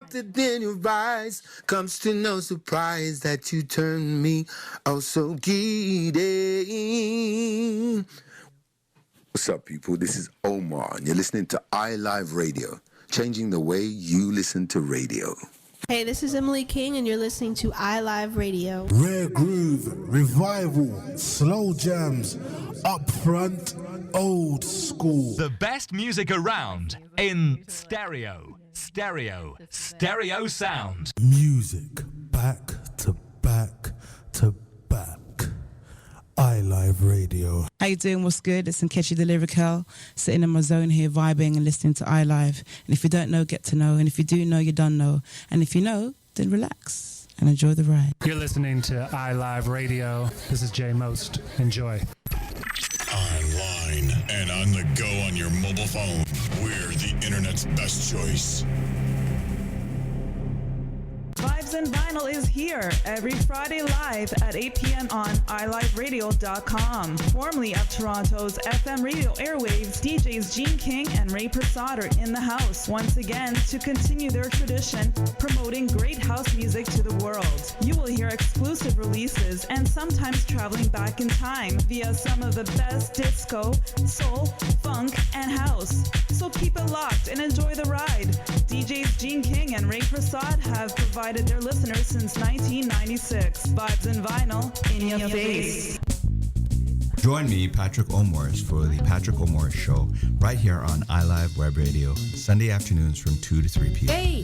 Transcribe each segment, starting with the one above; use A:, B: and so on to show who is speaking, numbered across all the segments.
A: reflected in your eyes. Comes to no surprise that you turn me oh so giddy. What's up, people? This is Omar, and you're listening to iLive Radio, changing the way you listen to radio.
B: Hey, this is Emily King, and you're listening to iLive Radio.
C: Rare groove, revival, slow jams, upfront, old school.
D: The best music around in stereo. Stereo. Stereo sound.
C: Music back to back to back. iLive Radio.
E: How you doing? What's good? It's Nkechi the Lyrical, sitting in my zone here, vibing and listening to iLive. And if you don't know, get to know. And if you do know, you don't know. And if you know, then relax and enjoy the ride.
F: You're listening to iLive Radio. This is Jay Most. Enjoy.
G: Online and on the go on your mobile phone. We're the internet's best choice.
H: Vibes and Vinyl is here every Friday live at 8 p.m. on iLiveRadio.com. Formerly of Toronto's FM radio airwaves, DJs Gene King and Ray Prasad are in the house once again to continue their tradition, promoting great house music to the world. You will hear exclusive releases and sometimes traveling back in time via some of the best disco, soul, funk, and house. So keep it locked and enjoy the ride. DJs Gene King and Ray Prasad have provided their listeners since 1996. Vibes and Vinyl in your face.
I: Join me, Patrick O'Morris, for the Patrick O'Morris Show right here on iLive Web Radio, Sunday afternoons from 2 to 3 p.m.
B: Hey,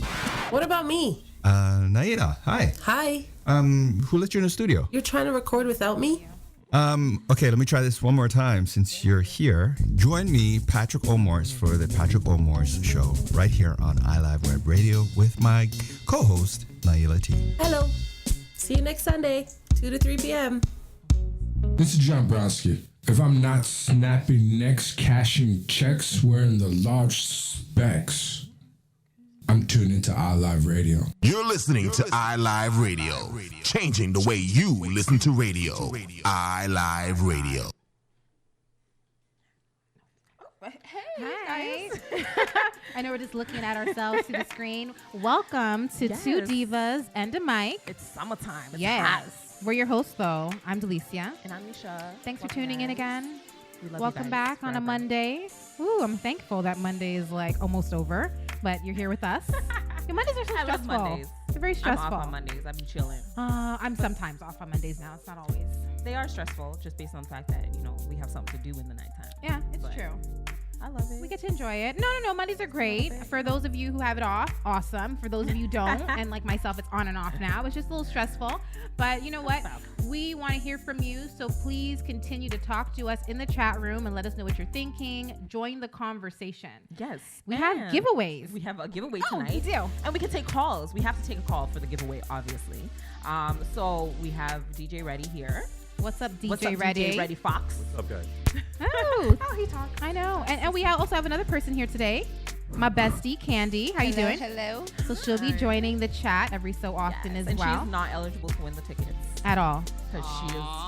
B: what about me?
I: Naida, hi.
B: Hi.
I: Who let you in the studio?
B: You're trying to record without me?
I: Okay, let me try this one more time since you're here. Join me, Patrick O'Morris, for the Patrick O'Morris Show right here on iLive Web Radio with my co-host, Naila T.
B: Hello. See you next Sunday, 2 to 3 p.m.
J: This is John Browski. If I'm not snapping necks, cashing checks, wearing the large specs, I'm tuned into iLive Radio.
K: You're listening to iLive Radio, changing the way you listen to radio. iLive Radio.
L: Hey. I know we're just looking at ourselves through the screen. Welcome to Two Divas and a Mic.
M: It's summertime. It's
L: yes.
M: hot.
L: We're your hosts, though. I'm Delecia.
M: And I'm Mesha.
L: Thanks for tuning in again.
M: We love
L: Welcome
M: you guys
L: back
M: forever.
L: on a Monday. Ooh, I'm thankful that Monday is like almost over, but you're here with us. Your Mondays are so
M: I love
L: stressful.
M: Mondays.
L: They're very stressful.
M: I'm off on Mondays. I be chilling.
L: I'm sometimes off on Mondays now. It's not always.
M: They are stressful just based on the fact that, we have something to do in the nighttime.
L: Yeah, it's true.
M: I love it.
L: We get to enjoy it. No. Mondays are great. For those of you who have it off, awesome. For those of you who don't, and like myself, it's on and off now. It's just a little stressful. But you know what? We want to hear from you. So please continue to talk to us in the chat room and let us know what you're thinking. Join the conversation.
M: Yes.
L: We have giveaways.
M: We have a giveaway
L: tonight.
M: We
L: do.
M: And we can take calls. We have to take a call for the giveaway, obviously. So we have DJ Ready here.
L: What's up, DJ
M: What's up,
L: Ready?
M: DJ Ready Fox?
N: What's up, guys?
L: Oh,
M: he talks.
L: I know. And we also have another person here today. My bestie, Candy. How you doing?
O: Hello.
L: So she'll be joining the chat every so often as
M: and
L: well.
M: she's not eligible to win the tickets.
L: At all.
M: Because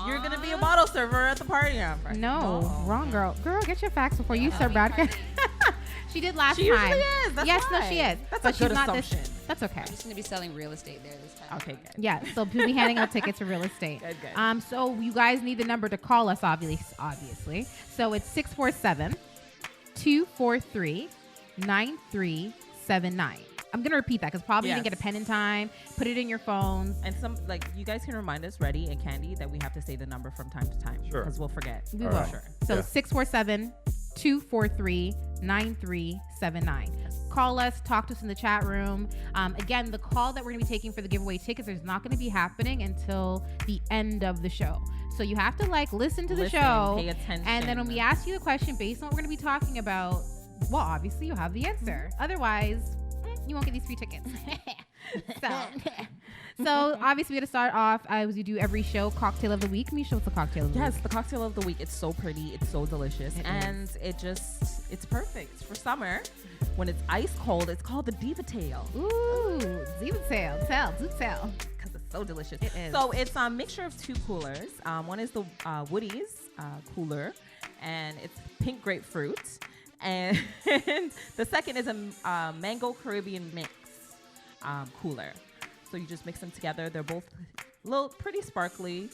M: you're going to be a bottle server at the party on Friday.
L: No, wrong girl. Girl, get your facts before you start broadcasting. She did last
M: She
L: time.
M: usually is. That's
L: yes,
M: why.
L: no, she is.
M: That's
L: but
M: a good
L: she's not
M: assumption.
L: That's okay.
O: I'm just going to be selling real estate there this time.
M: Okay, good.
L: Yeah, so we'll be handing out tickets for real estate.
M: Good.
L: So you guys need the number to call us, obviously. So it's 647-243-9379. I'm going to repeat that because probably you didn't get a pen in time. Put it in your phones.
M: And you guys can remind us, Ready and Candy, that we have to say the number from time to time.
N: Sure.
M: Because we'll forget.
L: We will.
M: Sure.
L: So 647-243-9379. Call us, talk to us in the chat room. Again, the call that we're going to be taking for the giveaway tickets is not going to be happening until the end of the show. So you have to listen to the show.
M: Pay attention.
L: And then when we ask you the question based on what we're going to be talking about, well, obviously you'll have the answer. Otherwise, you won't get these free tickets. So obviously we got to start off as we do every show, cocktail of the week. Misha, what's the cocktail of the week?
M: Yes, the cocktail of the week. It's so pretty. It's so delicious. It's perfect for summer. When it's ice cold, it's called the Diva Tail.
L: Ooh, Diva Tail. Tell.
M: Because it's so delicious.
L: It is.
M: So it's a mixture of two coolers. One is the Woody's cooler, and it's pink grapefruit. And the second is a mango Caribbean mix. cooler. So you just mix them together. They're both pretty sparkly.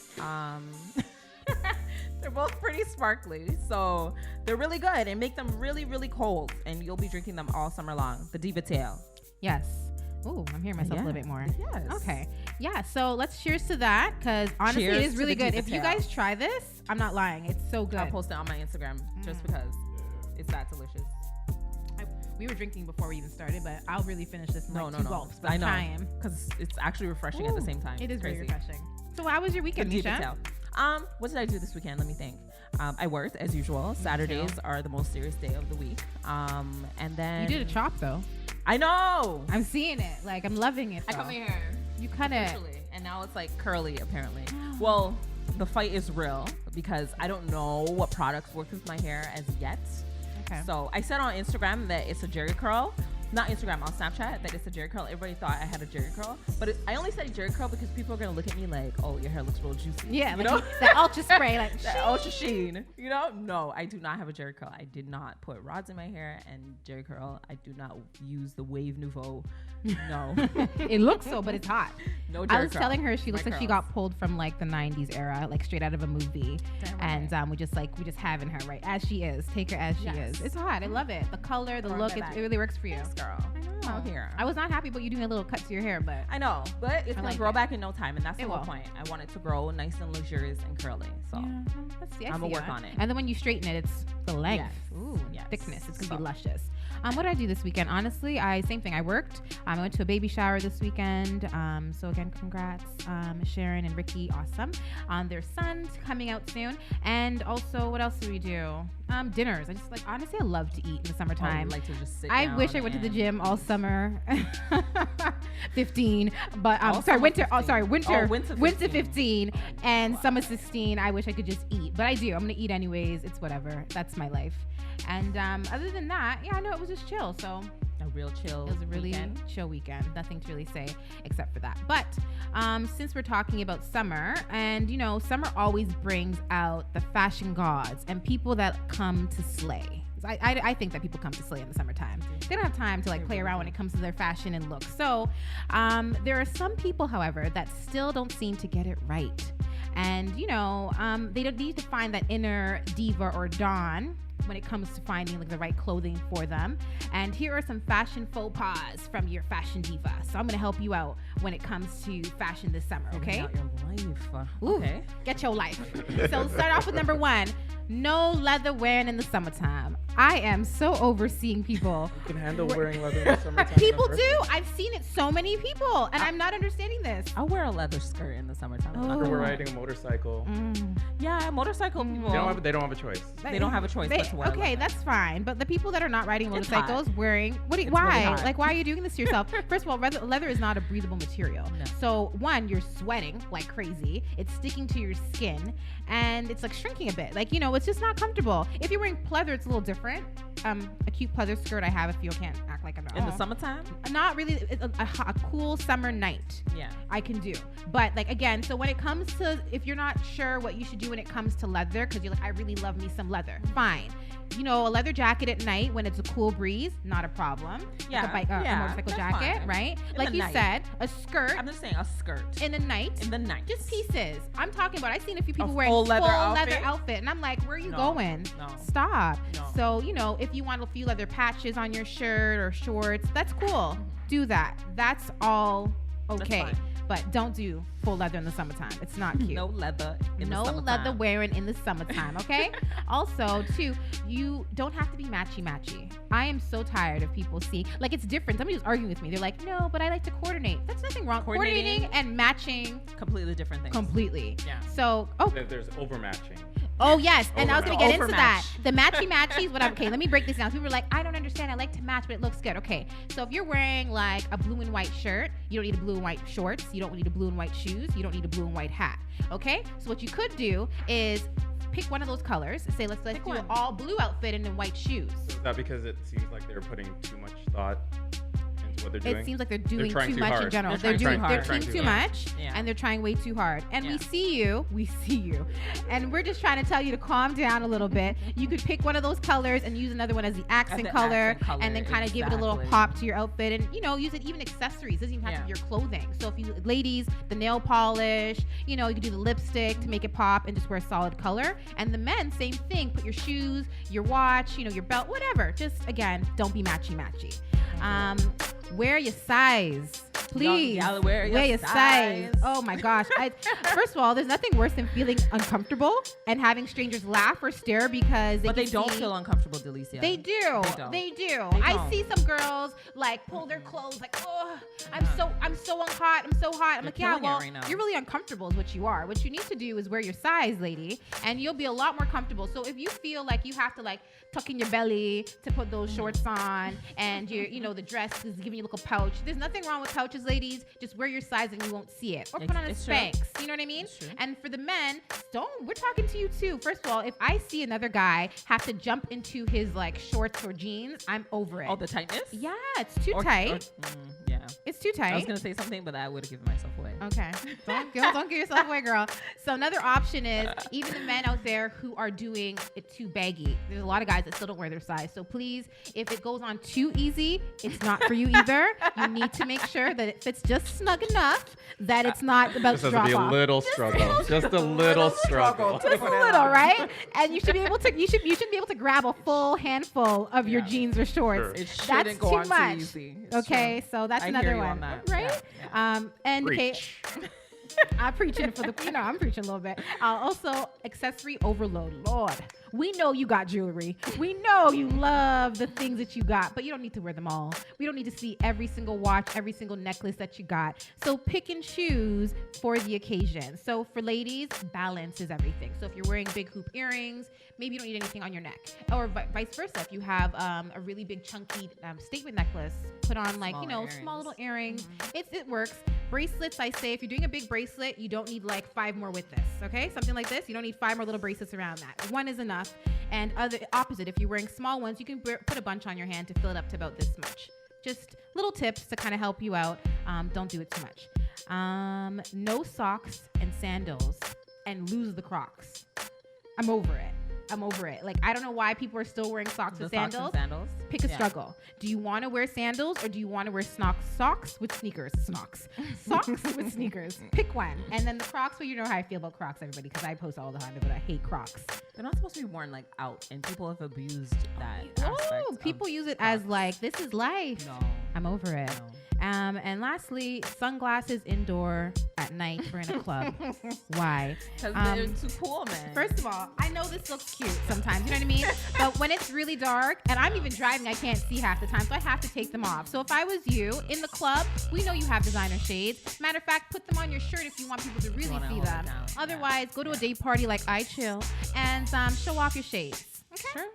M: They're both pretty sparkly, so they're really good, and make them really, really cold, and you'll be drinking them all summer long. The Diva Tail.
L: Yes. Ooh, I'm hearing myself a little bit more.
M: Yes.
L: Okay. Yeah, so let's cheers to that, because honestly, it is really good. If you guys try this, I'm not lying. It's so good.
M: I'll post it on my Instagram just because it's that delicious.
L: We were drinking before we even started, but I'll really finish this in
M: No.
L: gulps. But
M: I know.
L: trying.
M: Because it's actually refreshing at the same time.
L: It is
M: crazy.
L: very refreshing. So how was your weekend,
M: The Diva
L: Misha?
M: Tail. What did I do this weekend? Let me think. I worked as usual. Saturdays are the most serious day of the week. And then
L: You did a chop though.
M: I know.
L: I'm seeing it. Like I'm loving it.
M: I cut my hair.
L: You cut it.
M: And now it's like curly apparently. Well, the fight is real because I don't know what products work with my hair as yet.
L: Okay.
M: So I said on Instagram that it's a Jerry curl. Not Instagram, on Snapchat, that it's a Jerry curl. Everybody thought I had a Jerry curl, but I only said Jerry curl because people are gonna look at me like, "Oh, your hair looks real juicy."
L: Yeah,
M: you
L: like
M: know
L: that ultra spray, like
M: that ultra sheen. You know, no, I do not have a Jerry curl. I did not put rods in my hair and Jerry curl. I do not use the Wave Nouveau. No,
L: It looks so, but it's hot.
M: No Jerry
L: I was
M: curl.
L: telling her she looks
M: My
L: like she
M: curls.
L: got pulled from like the 90s era, like straight out of a movie. And we just having her right as she is. Take her as she is. It's hot. I love it. The color, the look, it really works for you.
M: Yes, girl. I know. Out here.
L: I was not happy about you doing a little cut to your hair, but
M: I know, but it's gonna
L: like
M: grow
L: it.
M: back in no time, and that's the
L: It
M: whole
L: will.
M: point. I want it to grow nice and luxurious and curly. So
L: let's see.
M: I'm gonna work on it.
L: And then when you straighten it, it's the length.
M: Yes.
L: Ooh,
M: Yes.
L: thickness. It's gonna
M: So-
L: be luscious. What did I do this weekend? Honestly, same thing. I worked. I went to a baby shower this weekend. So again, congrats, Sharon and Ricky. Awesome. On their son coming out soon. And also, what else do we do? Dinners. I just honestly, I love to eat in the summertime.
M: like to just sit
L: I
M: down
L: wish I went to the
M: and-
L: gym all summer. 15, but
M: All
L: sorry,
M: summer
L: winter.
M: 15.
L: Oh, sorry, winter.
M: Oh, winter 15.
L: 15 and summer 16. I wish I could just eat, but I do. I'm gonna eat anyways. It's whatever. That's my life. And other than that, yeah, no, it was just chill. So
M: A real chill.
L: it was a really
M: weekend.
L: chill weekend. Nothing to really say except for that. But since we're talking about summer, and summer always brings out the fashion gods and people that come to slay. I think that people come to slay in the summertime. They don't have time to play around when it comes to their fashion and look. So there are some people, however, that still don't seem to get it right. And, they don't need to find that inner diva or don when it comes to finding the right clothing for them. And here are some fashion faux pas from your fashion diva. So I'm going to help you out when it comes to fashion this summer, okay?
M: Figuring out your life.
L: Ooh,
M: Okay.
L: get your life. So start off with number 1. No leather wearing in the summertime. I am so over seeing people.
N: You can handle wearing leather in the summertime.
L: People do. I've seen it so many people, and I'm not understanding this.
M: I'll wear a leather skirt in the summertime.
N: After we're riding a motorcycle.
M: Yeah, motorcycle people.
N: They don't have a choice.
M: They don't have a choice but to wear
L: Okay,
M: leather.
L: that's fine. But the people that are not riding
M: It's hot.
L: motorcycles wearing
M: It's really
L: why?
M: hot.
L: Why are you doing this to yourself? First of all, leather is not a breathable material.
M: No.
L: So one, you're sweating like crazy. It's sticking to your skin, and it's shrinking a bit. It's just not comfortable. If you're wearing pleather, it's a little different. A cute pleather skirt I have if you can't act like I'm
M: In the summertime?
L: Not really. It's a cool summer night.
M: Yeah.
L: I can do. But again, so when it comes to, if you're not sure what you should do when it comes to leather, because you're I really love me some leather, fine. A leather jacket at night when it's a cool breeze, not a problem.
M: Yeah,
L: a motorcycle
M: that's
L: jacket,
M: fine.
L: right?
M: In
L: Like
M: the
L: you
M: night.
L: said, a skirt.
M: I'm just saying a skirt.
L: In the night.
M: In the night.
L: Just pieces. I'm talking about, I've seen a few people
M: A
L: wearing
M: full leather
L: leather
M: outfit?
L: outfit. And I'm like, where are you
M: No,
L: going?
M: no.
L: Stop.
M: No.
L: So, if you want a few leather patches on your shirt or shorts, that's cool. Do that. That's all okay.
M: fine.
L: But don't do full leather in the summertime. It's not cute.
M: No leather in the
L: No
M: summertime.
L: leather wearing in the summertime, okay? Also, too, you don't have to be matchy-matchy. I am so tired of people seeing, it's different. Somebody was arguing with me. They're like, no, but I like to coordinate. That's nothing wrong. Coordinating and matching.
M: Completely different things.
L: Completely.
M: Yeah.
L: So,
N: There's overmatching.
L: Oh, yes. And I was going to get into that.
M: Overmatch.
L: The matchy-matchies, okay, let me break this down. People were like, I don't understand. I like to match, but it looks good. Okay. So if you're wearing a blue and white shirt, you don't need a blue and white shorts. You don't need a blue and white shoes. You don't need a blue and white hat. Okay. So what you could do is pick one of those colors. Say, let's do
M: one.
L: an all blue outfit and then white shoes.
N: So is that because it seems like they're putting too much thought into what they're doing.
L: It seems like they're doing
N: trying
L: too
N: too
L: much
N: hard.
L: in general.
M: They're
L: They're
M: trying
L: doing
M: too
L: too
M: hard.
L: much,
M: Yeah.
L: and they're trying way too hard. And
M: Yeah.
L: we see you, and we're just trying to tell you to calm down a little bit. You could pick one of those colors and use another one as the accent color, and then kind of give it a little pop to your outfit, and use it even accessories. It doesn't even have to be your clothing. So if you ladies, the nail polish, you could do the lipstick to make it pop, and just wear a solid color. And the men, same thing. Put your shoes, your watch, your belt, whatever. Just again, don't be matchy. Wear your size, please.
M: Y'all wear your
L: size. Oh my gosh. First of all, there's nothing worse than feeling uncomfortable and having strangers laugh or stare because
M: they don't feel uncomfortable, Delecia.
L: They do. They do. I see some girls like pull their clothes like, oh, I'm so hot. I'm so hot. I'm like, yeah, well, you're really uncomfortable is what you are. What you need to do is wear your size, lady, and you'll be a lot more comfortable. So if you feel like you have to like tuck in your belly to put those shorts on, and the dress is giving you a little pouch, there's nothing wrong with pouches, ladies. Just wear your size and you won't see it. Or put on a Spanx. You know what I mean? And for the men, we're talking to you too. First of all, if I see another guy have to jump into his like shorts or jeans, I'm over it.
M: Oh, the tightness?
L: Yeah, it's too tight.
M: Yeah.
L: It's too tight.
M: I was going to say something, but I would have given myself away.
L: Okay. Don't give yourself away, girl. So another option is even the men out there who are doing it too baggy. There's a lot of guys that still don't wear their size. So please, if it goes on too easy, it's not for you either. You need to make sure that it fits just snug enough that it's not about to drop off.
N: Just a little struggle. Just a little struggle.
L: Just a little, right? And you should be able to. You should be able to grab a full handfall of your jeans or shorts.
M: It shouldn't
L: That's
M: go
L: too
M: on
L: much.
M: too easy.
L: Okay, so that's
M: I
L: another
M: hear you
L: one,
M: on that.
L: right? And okay. I'm preaching for the, I'm preaching a little bit. Also, accessory overload. Lord, we know you got jewelry. We know you love the things that you got, but you don't need to wear them all. We don't need to see every single watch, every single necklace that you got. So pick and choose for the occasion. So for ladies, balance is everything. So if you're wearing big hoop earrings, maybe you don't need anything on your neck. Or vice versa. If you have a really big chunky statement necklace, put on like, small little earrings. It works. Bracelets, I say, if you're doing a big bracelet, you don't need like 5 more with this, okay? Something like this, you don't need 5 more little bracelets around that. 1 is enough. And opposite, if you're wearing small ones, you can put a bunch on your hand to fill it up to about this much. Just little tips to kind of help you out. Don't do it too much. No socks and sandals, and lose the Crocs. I'm over it. Like, I don't know why people are still wearing socks and sandals. Pick a struggle. Do you want to wear sandals or do you want to wear socks with sneakers? Socks with sneakers. Pick one. And then the Crocs, well, you know how I feel about Crocs, everybody, because I post all the time about I hate Crocs.
M: They're not supposed to be worn like out, and people have abused that.
L: Oh, people use it as like, this is life.
M: No.
L: I'm over it.
M: No.
L: And lastly, sunglasses indoor at night or in a club. Why?
M: Because they're too cool, man.
L: First of all, I know this looks cute sometimes, you know what I mean? But when it's really dark, and I'm even driving, I can't see half the time, so I have to take them off. So if I was you, in the club, we know you have designer shades. Matter of fact, put them on your shirt if you want people to really see them. Otherwise, go to a day party like I chill and show off your shades. Okay? Sure.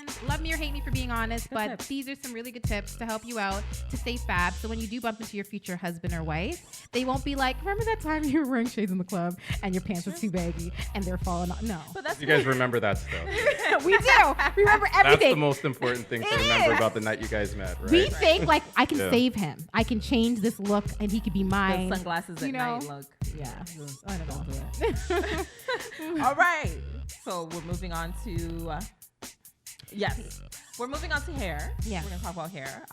L: And love me or hate me for being honest, but these are some really good tips to help you out to stay fab. So when you do bump into your future husband or wife, they won't be like, remember that time you were wearing shades in the club and your pants were too baggy and they're falling off? No.
M: But that's
N: You guys remember that stuff.
L: We do. Remember everything.
N: That's the most important thing to remember about the night you guys met, right?
L: We think like, I can save him. I can change this look and he could be mine.
M: The sunglasses at night look.
L: Yeah.
M: I don't do it. All right. So we're moving on to... Yes, we're moving on to hair.
L: Yeah,
M: we're gonna talk about hair.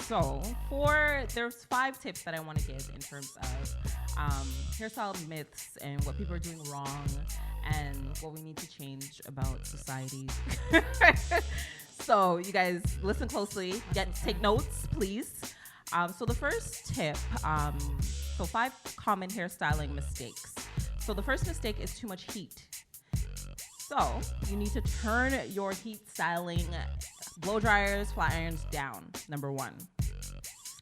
M: So there's 5 tips that I want to give in terms of hairstyle myths and what people are doing wrong and what we need to change about society. So you guys listen closely. Take notes, please. So the first tip. So 5 common hairstyling mistakes. So the first mistake is too much heat. So you need to turn your heat styling blow dryers, flat irons down. Number 1.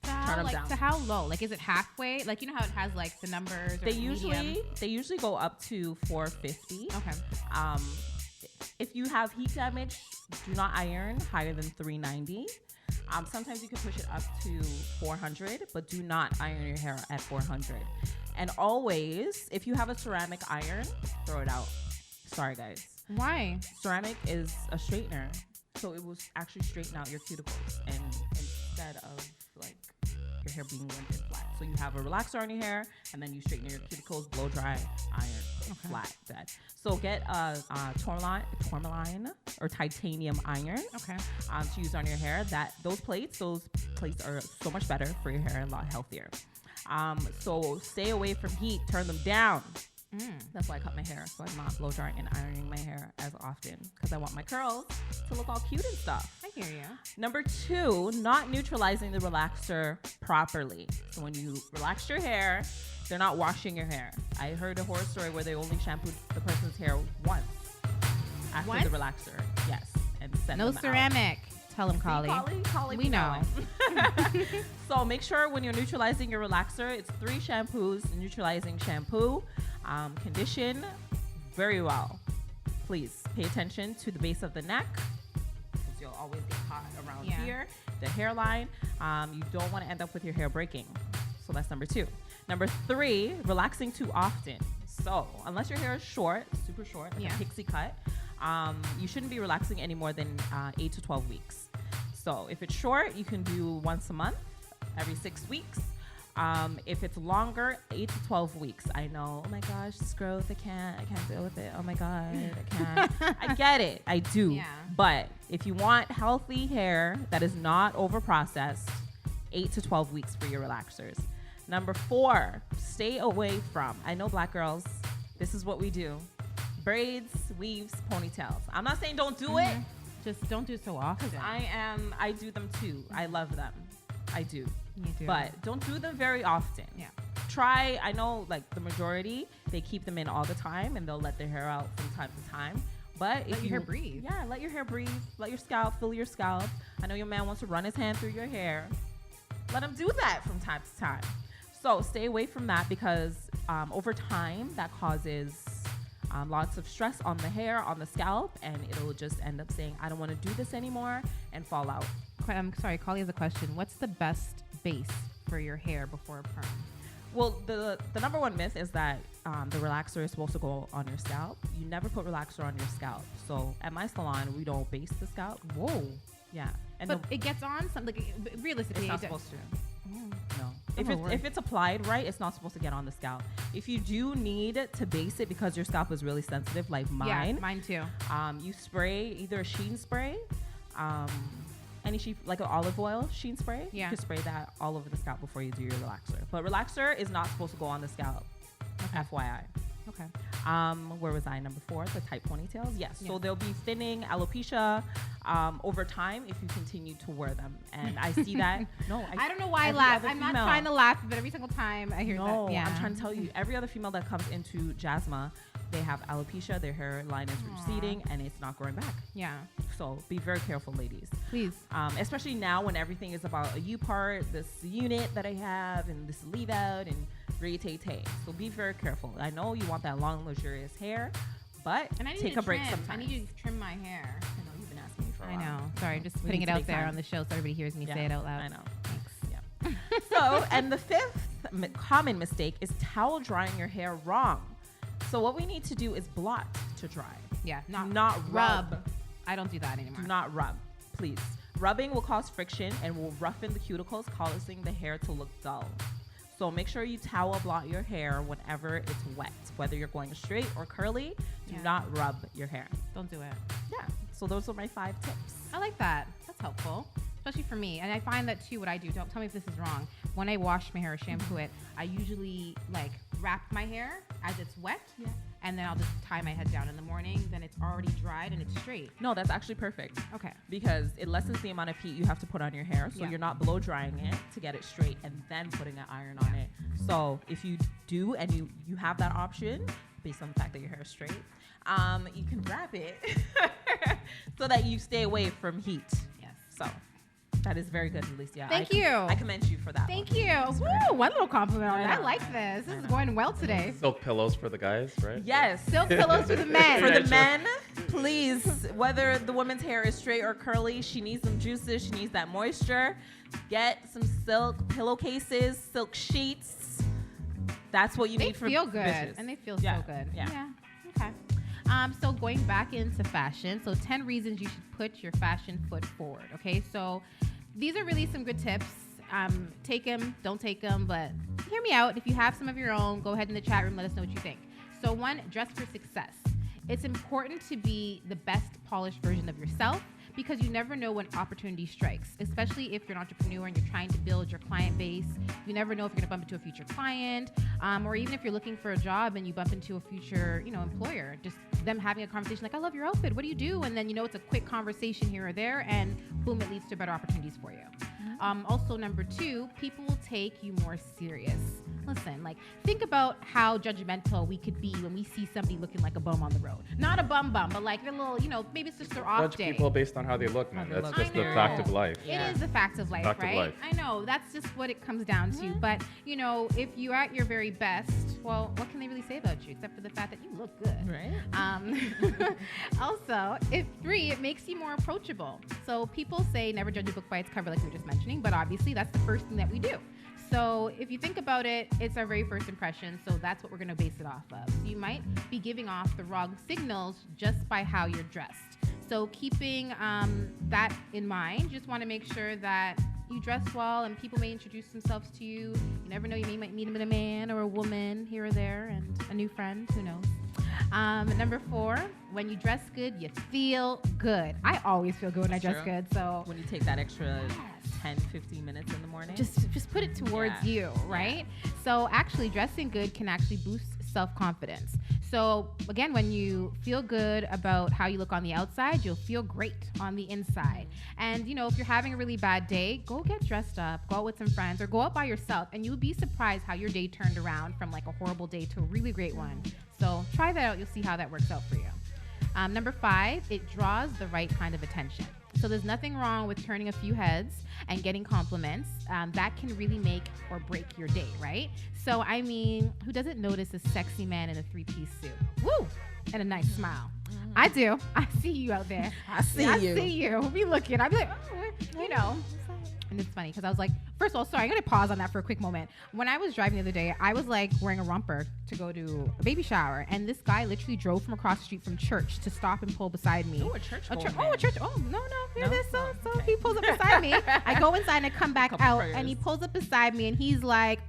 M: Turn them down.
L: So how low? Like, is it halfway? Like, you know how it has like the numbers?
M: They usually go up to 450.
L: Okay.
M: If you have heat damage, do not iron higher than 390. Sometimes you can push it up to 400, but do not iron your hair at 400. And always, if you have a ceramic iron, throw it out. Sorry, guys.
L: Why?
M: Ceramic is a straightener, so it will actually straighten out your cuticles and instead of like your hair being limp and flat. So you have a relaxer on your hair, and then you straighten your cuticles, blow dry, iron, flat, dead. So get a tourmaline or titanium iron.
L: Okay.
M: To use on your hair. Those plates are so much better for your hair and a lot healthier. So stay away from heat. Turn them down. That's why I cut my hair, so I'm not blow drying and ironing my hair as often, because I want my curls to look all cute and stuff.
L: I hear you.
M: Number 2, not neutralizing the relaxer properly. So when you relax your hair, they're not washing your hair. I heard a horror story where they only shampooed the person's hair once after the relaxer. Yes, and sent
L: No
M: them
L: ceramic. Tell him,
M: See,
L: Collie.
M: we know. So make sure when you're neutralizing your relaxer, it's 3 shampoos, neutralizing shampoo, condition very well. Please pay attention to the base of the neck, because you'll always get caught around here, the hairline. You don't want to end up with your hair breaking. So that's number 2. Number 3, relaxing too often. So unless your hair is short, super short, like a pixie cut, you shouldn't be relaxing any more than 8 to 12 weeks. So if it's short, you can do once a month, every 6 weeks. If it's longer, 8 to 12 weeks. I know, oh my gosh, this growth, I can't deal with it. Oh my God, I can't. I get it, I do. Yeah. But if you want healthy hair that is not over-processed, 8 to 12 weeks for your relaxers. Number 4, stay away from, I know black girls, this is what we do. Braids, weaves, ponytails. I'm not saying don't do it.
L: Just don't do it so often.
M: Because I do them too. I love them. I do.
L: You do.
M: But don't do them very often.
L: Yeah.
M: Try, I know like the majority, they keep them in all the time and they'll let their hair out from time to time. But
L: let your hair breathe.
M: Yeah, let your hair breathe. Let your scalp, feel your scalp. I know your man wants to run his hand through your hair. Let him do that from time to time. So stay away from that, because over time that causes lots of stress on the hair, on the scalp, and it'll just end up saying, I don't want to do this anymore, and fall out.
L: I'm sorry, Collie has a question. What's the best base for your hair before a perm?
M: Well, the number 1 myth is that the relaxer is supposed to go on your scalp. You never put relaxer on your scalp. So at my salon, we don't base the scalp.
L: Whoa.
M: Yeah. And
L: but it gets on something, like, realistically.
M: It's not supposed to. No. If it's applied right, it's not supposed to get on the scalp. If you do need to base it because your scalp is really sensitive, like mine.
L: Yeah, mine too.
M: You spray either a sheen spray, any sheen, like an olive oil sheen spray.
L: Yeah.
M: You can spray that all over the scalp before you do your relaxer. But relaxer is not supposed to go on the scalp. Okay. FYI.
L: Okay.
M: Where was I? Number 4, the tight ponytails. Yes. So they'll be thinning, alopecia over time if you continue to wear them. And I see that. No,
L: I don't know why I laugh. I'm not trying to laugh, but every single time I hear that.
M: No, I'm trying to tell you, every other female that comes into Jasma, they have alopecia, their hairline is receding, and it's not growing back.
L: Yeah.
M: So be very careful, ladies.
L: Please.
M: Especially now when everything is about a U part, this unit that I have, and this leave out, and re-tay-tay. So be very careful. I know you want that long, luxurious hair, but take a break sometimes.
L: I need you to trim my hair.
M: I know, you've been asking me for a while.
L: I know. Sorry, I'm just putting it out there on the show so everybody hears me say it out loud.
M: I know. Thanks. Yeah. So, and the 5th common mistake is towel drying your hair wrong. So what we need to do is blot to dry.
L: Yeah,
M: not rub.
L: I don't do that anymore.
M: Do not rub, please. Rubbing will cause friction and will roughen the cuticles, causing the hair to look dull. So make sure you towel blot your hair whenever it's wet. Whether you're going straight or curly, do not rub your hair.
L: Don't do it.
M: Yeah. So those are my 5 tips.
L: I like that. That's helpful, especially for me. And I find that too, what I do, don't tell me if this is wrong. When I wash my hair or shampoo it, I usually like wrap my hair as it's wet. Yeah. And then I'll just tie my head down in the morning. Then it's already dried and it's straight.
M: No, that's actually perfect.
L: Okay.
M: Because it lessens the amount of heat you have to put on your hair. So you're not blow drying it to get it straight and then putting an iron on it. So if you do and you have that option, based on the fact that your hair is straight, you can wrap it so that you stay away from heat.
L: Yes.
M: So that is very good, Delecia.
L: Thank you.
M: I commend you for that.
L: Thank you. Woo, one little compliment on that. I like this. This is going well today.
N: Silk pillows for the guys, right?
M: Yes.
L: Silk pillows for the men.
M: For the men, please, whether the woman's hair is straight or curly, she needs some juices. She needs that moisture. Get some silk pillowcases, silk sheets. That's what you need for
L: They feel good.
M: bitches.
L: And they feel so good.
M: Yeah.
L: Okay. So going back into fashion, so 10 reasons you should put your fashion foot forward. Okay, so these are really some good tips. Take them, don't take them, but hear me out. If you have some of your own, go ahead in the chat room, let us know what you think. So 1, dress for success. It's important to be the best polished version of yourself because you never know when opportunity strikes, especially if you're an entrepreneur and you're trying to build your client base. You never know if you're gonna bump into a future client, or even if you're looking for a job and you bump into a future, employer, just them having a conversation like, I love your outfit, what do you do? And then, it's a quick conversation here or there and boom, it leads to better opportunities for you. Also, number 2, people will take you more serious. Listen, think about how judgmental we could be when we see somebody looking like a bum on the road. Not a bum, but like a little, maybe it's just their off
N: Judge
L: day.
N: people based on how they look, man. That's just the fact of life.
L: It is the fact of life,
N: Fact of
L: right?
N: life.
L: I know, that's just what it comes down to. But, if you're at your very best, well, what can they really say about you except for the fact that you look good?
M: Right.
L: Also, 3, it makes you more approachable. So people say never judge a book by its cover, like we were just mentioning, but obviously that's the first thing that we do. So if you think about it, it's our very first impression, so that's what we're going to base it off of. So you might be giving off the wrong signals just by how you're dressed. So keeping that in mind, you just want to make sure that you dress well and people may introduce themselves to you. You never know, you might meet a man or a woman here or there and a new friend, who knows. Number 4, when you dress good, you feel good. I always feel good when I dress good. So
M: when you take that extra 10, 15 minutes in the morning,
L: just put it towards you, right? Yeah. So actually dressing good can actually boost self-confidence. So again, when you feel good about how you look on the outside, you'll feel great on the inside. And if you're having a really bad day, go get dressed up, go out with some friends, or go out by yourself, and you'll be surprised how your day turned around from like a horrible day to a really great one. So try that out. You'll see how that works out for you. Number 5, it draws the right kind of attention. So there's nothing wrong with turning a few heads and getting compliments. That can really make or break your day, right? So, who doesn't notice a sexy man in a 3-piece suit? Woo! And a nice smile. I do. I see you out there. I see you. Be looking. I'd be like, And it's funny because I was like, first of all, sorry, I'm going to pause on that for a quick moment. When I was driving the other day, I was like wearing a romper to go to a baby shower. And this guy literally drove from across the street from church to stop and pull beside me.
M: Oh, a church.
L: A church. Oh, no. Hear this? So he pulls up beside me. I go inside and I come back out and he pulls up beside me and he's like,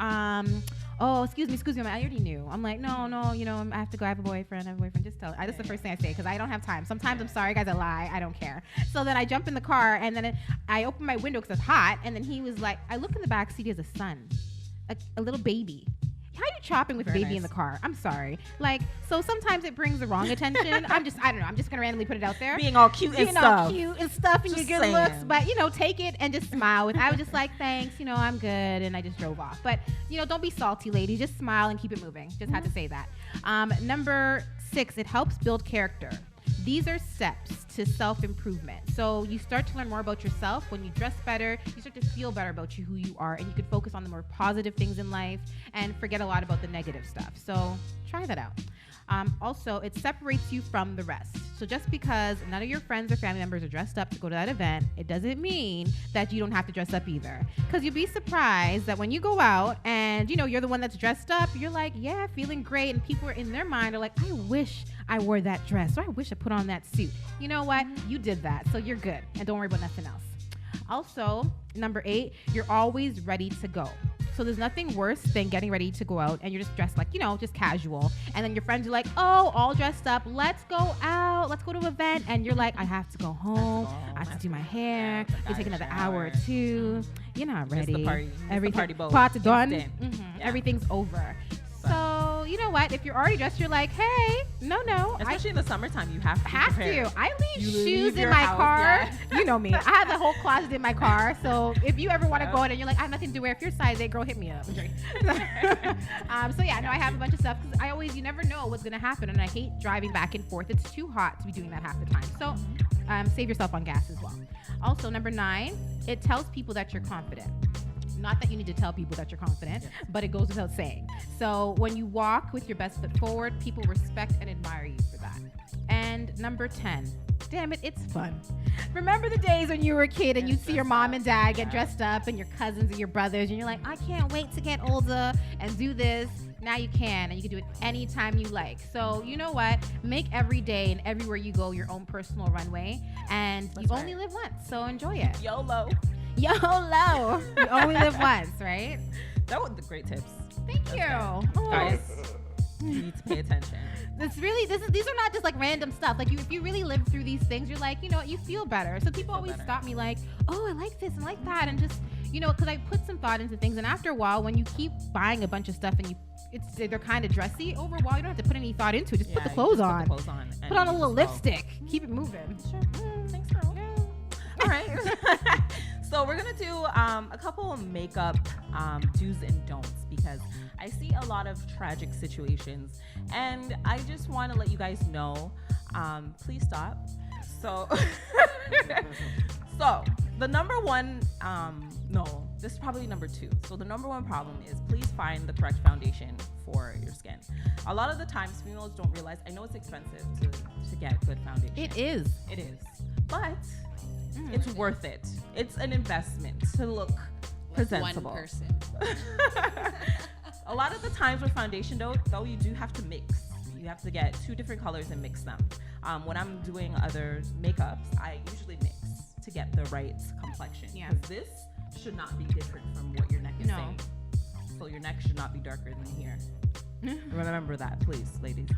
L: oh, excuse me. I already knew. I'm like, no, I have to go. I have a boyfriend. Just tell. That's the first thing I say because I don't have time. Sometimes I'm sorry, guys, I lie. I don't care. So then I jump in the car and then I open my window because it's hot. And then he was like, I look in the back seat, he has a son, a little baby. How are you chopping with baby in the car? I'm sorry. So sometimes it brings the wrong attention. I don't know. I'm just going to randomly put it out there.
M: Being all cute and stuff
L: and your good looks. But, take it and just smile. I was just like, thanks, I'm good. And I just drove off. But, don't be salty, ladies. Just smile and keep it moving. Just had to say that. Number 6, it helps build character. These are steps to self-improvement. So you start to learn more about yourself. When you dress better, you start to feel better about who you are, and you can focus on the more positive things in life and forget a lot about the negative stuff. So try that out. Also, it separates you from the rest. So just because none of your friends or family members are dressed up to go to that event, it doesn't mean that you don't have to dress up either. Because you'll be surprised that when you go out and, you're the one that's dressed up, you're like, yeah, feeling great. And people are in their mind are like, I wish I wore that dress, or I wish I put on that suit. You know what? You did that, so you're good. And don't worry about nothing else. Also, number 8, you're always ready to go. So there's nothing worse than getting ready to go out and you're just dressed like, just casual. And then your friends are like, oh, all dressed up. Let's go out. Let's go to an event. And you're like, I have to go home. I have to do my hair. It'll take another hour or 2. You're not ready.
M: The party.
L: Everything. Party done. Yeah. Everything's over. So, you know what? If you're already dressed, you're like, hey, no.
M: Especially in the summertime, you have to.
L: I leave shoes in my car. Yeah. You know me. I have the whole closet in my car. So if you ever want to go out and you're like, I have nothing to wear. If you're size 8, girl, hit me up. I have a bunch of stuff because you never know what's going to happen. And I hate driving back and forth. It's too hot to be doing that half the time. So save yourself on gas as well. Also, number 9, it tells people that you're confident. Not that you need to tell people that you're confident, but it goes without saying. So when you walk with your best foot forward, people respect and admire you for that. And number 10, damn it, it's fun. Remember the days when you were a kid and you'd see your mom and dad get dressed up and your cousins and your brothers and you're like, I can't wait to get older and do this. Now you can, and you can do it anytime you like. So you know what? Make every day and everywhere you go your own personal runway, and you only live once, so enjoy it.
M: YOLO.
L: YOLO. You only live once, right?
M: That was the great tips.
L: Thank you. Oh.
M: Guys, you need to pay attention.
L: These are not just like random stuff. Like if you really live through these things, you're like, you know what, you feel better. So people always stop me like, oh, I like this and like that, and just, you know, because I put some thought into things. And after a while, when you keep buying a bunch of stuff and they're kind of dressy, over a while you don't have to put any thought into it. Just put the clothes on. Put on a little lipstick. Keep it moving.
M: Sure. Thanks, girl. All right. So we're gonna do a couple of makeup do's and don'ts, because I see a lot of tragic situations, and I just want to let you guys know. Please stop. So, the number one, no, this is probably number two. So the number one problem is, please find the correct foundation for your skin. A lot of the times, females don't realize. I know it's expensive to get good foundation.
L: It is,
M: but it's worth it. It's an investment to look presentable.
O: One person.
M: A lot of the times with foundation, though, you do have to mix. You have to get 2 different colors and mix them. When I'm doing other makeups, I usually mix to get the right complexion.
L: Yeah.
M: Because this should not be different from what your neck is saying. So your neck should not be darker than here. Remember that, please, ladies.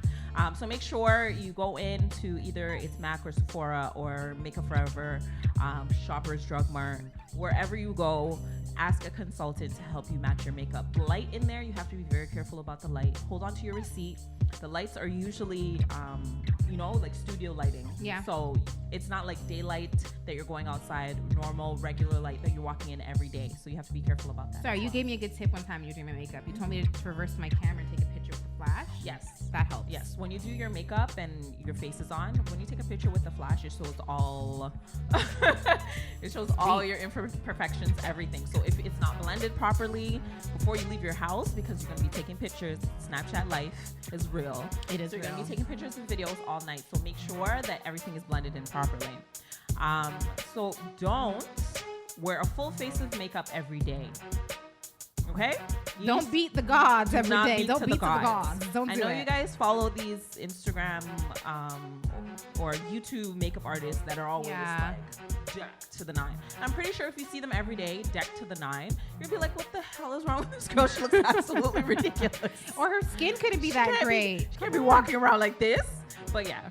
M: So make sure you go into either it's MAC or Sephora or Makeup Forever, Shoppers Drug Mart, wherever you go. Ask a consultant to help you match your makeup. Light in there, you have to be very careful about the light. Hold on to your receipt. The lights are usually, like studio lighting.
L: Yeah.
M: So it's not like daylight that you're going outside, normal, regular light that you're walking in every day. So you have to be careful about that.
L: Sorry, you gave me a good tip one time when you were doing my makeup. You told me to reverse my camera and take a picture with the flash.
M: Yes.
L: That helps.
M: Yes. When you do your makeup and your face is on, when you take a picture with the flash, it shows all your imperfections, everything. So if it's not blended properly before you leave your house, because you're going to be taking pictures, Snapchat life is real.
L: It is
M: so you're
L: real.
M: going to be taking pictures and videos all night. So make sure that everything is blended in properly. So don't wear a full face of makeup every day. Okay?
L: Don't beat the gods every day. Don't beat the
M: gods.
L: Don't do it.
M: I know you guys follow these Instagram or YouTube makeup artists that are always like decked to the 9. I'm pretty sure if you see them every day decked to the 9, you'll be like, what the hell is wrong with this girl? She looks absolutely ridiculous.
L: Or her skin couldn't be that great.
M: She can't be walking around like this. But yeah.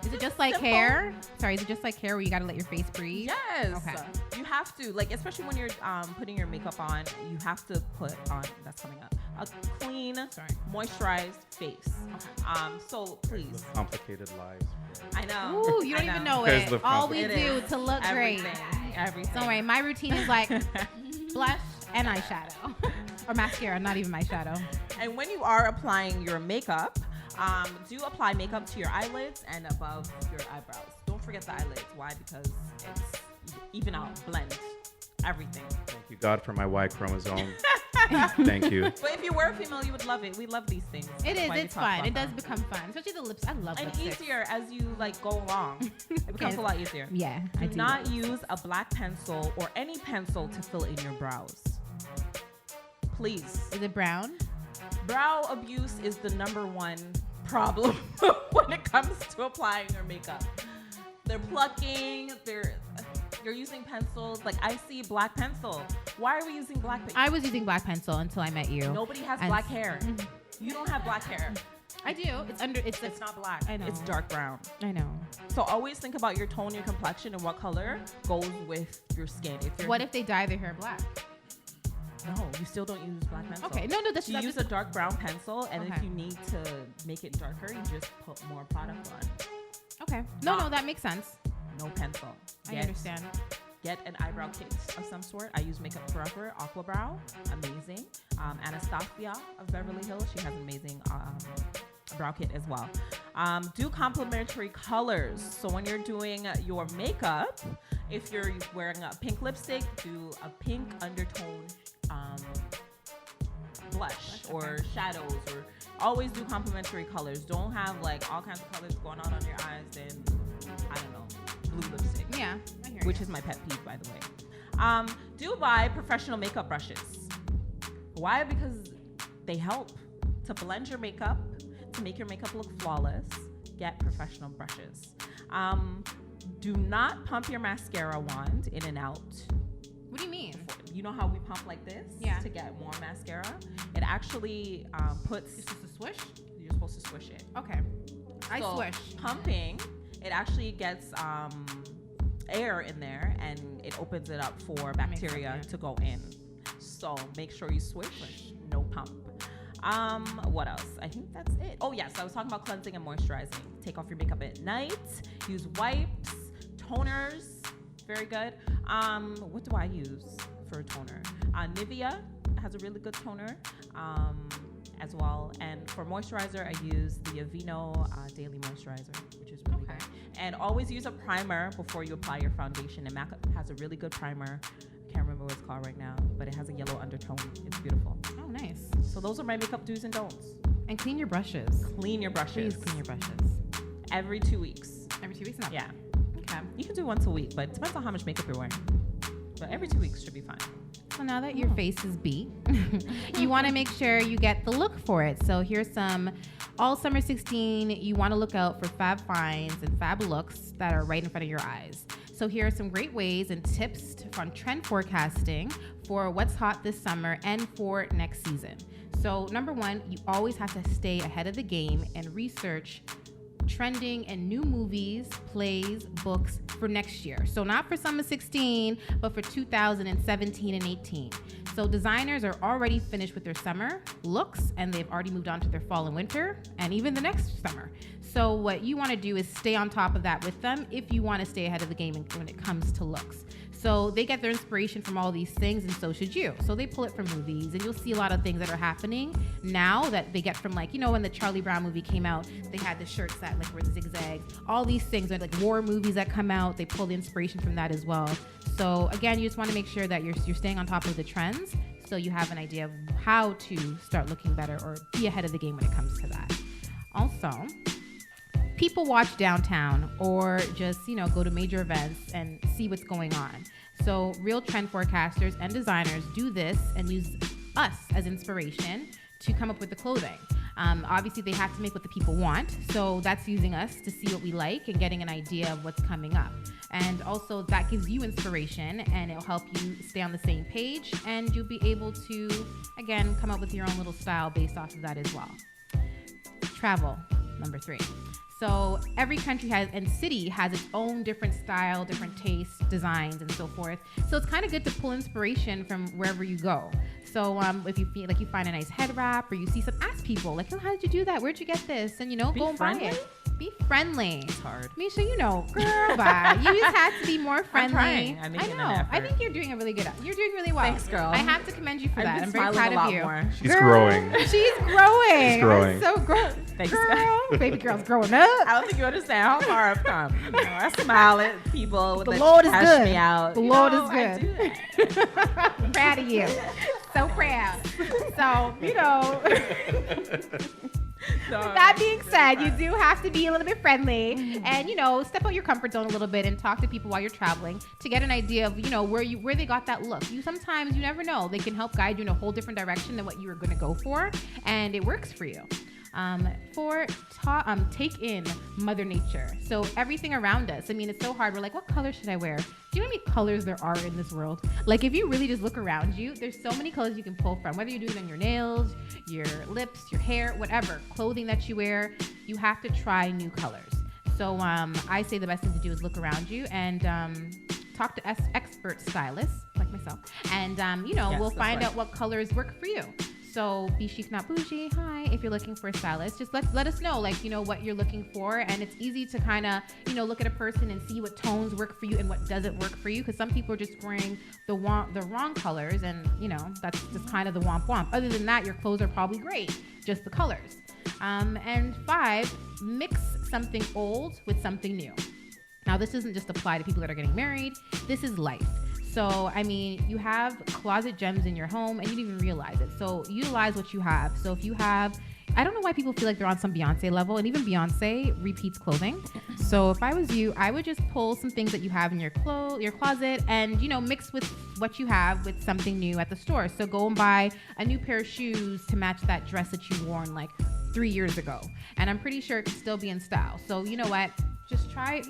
L: Is it just like hair? Sorry, is it just like hair where you gotta let your face breathe?
M: Yes.
L: Okay.
M: You have to, like, especially when you're putting your makeup on, you have to put on, that's coming up, a clean, moisturized face. Okay. So please.
N: Complicated lives.
M: I know.
L: Ooh, you don't even know it. All we do to look great.
M: Everything.
L: Don't worry, my routine is like blush and eyeshadow. Or mascara, not even my shadow.
M: And when you are applying your makeup, do apply makeup to your eyelids and above your eyebrows. Don't forget the eyelids. Why? Because it's even out, blend everything.
N: Thank you, God, for my Y chromosome. Thank you.
M: But if you were a female, you would love it. We love these things.
L: It is. It's fun. It does become fun, especially the lips. I love
M: and
L: lipsticks.
M: easier as you go along. It becomes a lot easier.
L: Yeah.
M: Do not use a black pencil or any pencil to fill in your brows. Please.
L: Is it brown?
M: Brow abuse is the number one problem when it comes to applying your makeup. They're plucking, you're using pencils. Like, I see black pencil. Why are we using black pencil?
L: I was using black pencil until I met you.
M: Nobody has black hair. You don't have black hair.
L: I do. It's
M: not black.
L: I know.
M: It's dark brown.
L: I know.
M: So always think about your tone, your complexion, and what color goes with your skin.
L: What if they dye their hair black?
M: No, you still don't use black pencil.
L: Okay, no, that's
M: you use a dark brown pencil, and if you need to make it darker, you just put more product on.
L: Okay. No, that makes sense.
M: No pencil.
L: I understand.
M: Get an eyebrow kit of some sort. I use Makeup Forever Aqua Brow, amazing. Anastasia of Beverly Hills, she has an amazing brow kit as well. Do complementary colors. So when you're doing your makeup, if you're wearing a pink lipstick, do a pink undertone blush or shadows, or always do complementary colors. Don't have all kinds of colors going on your eyes, then I don't know, blue lipstick.
L: Yeah, I hear
M: which
L: you.
M: is my pet peeve, by the way. Do buy professional makeup brushes. Why? Because they help to blend your makeup, to make your makeup look flawless. Get professional brushes. Do not pump your mascara wand in and out.
L: What do you mean?
M: You know how we pump like this to get more mascara? It actually puts...
L: Is this a swish?
M: You're supposed to swish it.
L: Okay. I swish.
M: Pumping, it actually gets air in there and it opens it up for bacteria to go in. So make sure you swish, no pump. What else? I think that's it. Oh yes, I was talking about cleansing and moisturizing. Take off your makeup at night. Use wipes, toners, very good. What do I use for a toner? Nivea has a really good toner as well. And for moisturizer, I use the Aveeno Daily Moisturizer, which is really good. And always use a primer before you apply your foundation. And MAC has a really good primer. I can't remember what it's called right now, but it has a yellow undertone. It's beautiful.
L: Oh, nice.
M: So those are my makeup do's and don'ts.
L: And clean your brushes.
M: Clean your brushes.
L: Please clean your brushes.
M: Every 2 weeks.
L: Every 2 weeks? Not
M: Yeah.
L: Okay.
M: You can do once a week, but it depends on how much makeup you're wearing. But every 2 weeks should be fine.
L: So now that your face is beat, you want to make sure you get the look for it. So here's some all summer 16. You want to look out for fab finds and fab looks that are right in front of your eyes. So here are some great ways and tips from trend forecasting for what's hot this summer and for next season. So number one, you always have to stay ahead of the game and research trending and new movies, plays, books for next year. So not for summer 16, but for 2017 and 18. So designers are already finished with their summer looks and they've already moved on to their fall and winter and even the next summer. So what you want to do is stay on top of that with them if you want to stay ahead of the game when it comes to looks. So they get their inspiration from all these things, and so should you. So they pull it from movies, and you'll see a lot of things that are happening now that they get from, like, you know, when the Charlie Brown movie came out, they had the shirts that like were zigzags. All these things are like war movies that come out. They pull the inspiration from that as well. So again, you just want to make sure that you're staying on top of the trends, so you have an idea of how to start looking better or be ahead of the game when it comes to that. Also, people watch downtown or just, you know, go to major events and see what's going on. So real trend forecasters and designers do this and use us as inspiration to come up with the clothing. Obviously, they have to make what the people want. So that's using us to see what we like and getting an idea of what's coming up. And also that gives you inspiration and it'll help you stay on the same page, and you'll be able to, again, come up with your own little style based off of that as well. Travel, number 3. So every country has and city has its own different style, different tastes, designs, and so forth. So it's kind of good to pull inspiration from wherever you go. So if you feel like you find a nice head wrap or you see some, ask people like, oh, how did you do that? Where'd you get this? And, you know, go and buy it. Be friendly. It's hard. Misha, you know, girl, bye. You just have to be more friendly.
M: I'm trying. I know.
L: I think you're doing a really good. You're doing really well.
M: Thanks, girl.
L: I have to commend you for that.
M: I'm
L: very proud of you.
M: More.
N: She's growing.
L: She's growing.
N: She's growing.
L: So grown.
M: Thanks,
L: girl. Baby girl's growing up.
M: I don't think you understand how far I've come. You know, I smile at people.
L: The Lord is good.
M: Me out.
L: The Lord is good. I'm proud of you. So proud. So, you know. With that being said, you do have to be a little bit friendly and, you know, step out your comfort zone a little bit and talk to people while you're traveling to get an idea of, you know, where they got that look. Sometimes you never know. They can help guide you in a whole different direction than what you were going to go for, and it works for you. Take in Mother Nature. So everything around us. I mean, it's so hard. We're like, what color should I wear? Do you know how many colors there are in this world? Like, if you really just look around you, there's so many colors you can pull from. Whether you're doing it on your nails, your lips, your hair, whatever, clothing that you wear, you have to try new colors. So I say the best thing to do is look around you and talk to expert stylists like myself. And, you know, we'll find out what colors work for you. So be chic, not bougie. Hi, if you're looking for a stylist, just let us know, like, you know, what you're looking for. And it's easy to kind of, you know, look at a person and see what tones work for you and what doesn't work for you. Because some people are just wearing the wrong colors, and, you know, that's just kind of the womp. Other than that, your clothes are probably great, just the colors. And 5, mix something old with something new. Now, this doesn't just apply to people that are getting married. This is life. So, I mean, you have closet gems in your home and you didn't even realize it. So utilize what you have. So if you have, I don't know why people feel like they're on some Beyonce level, and even Beyonce repeats clothing. So if I was you, I would just pull some things that you have in your closet and, you know, mix with what you have with something new at the store. So go and buy a new pair of shoes to match that dress that you worn like 3 years ago. And I'm pretty sure it could still be in style. So you know what? just try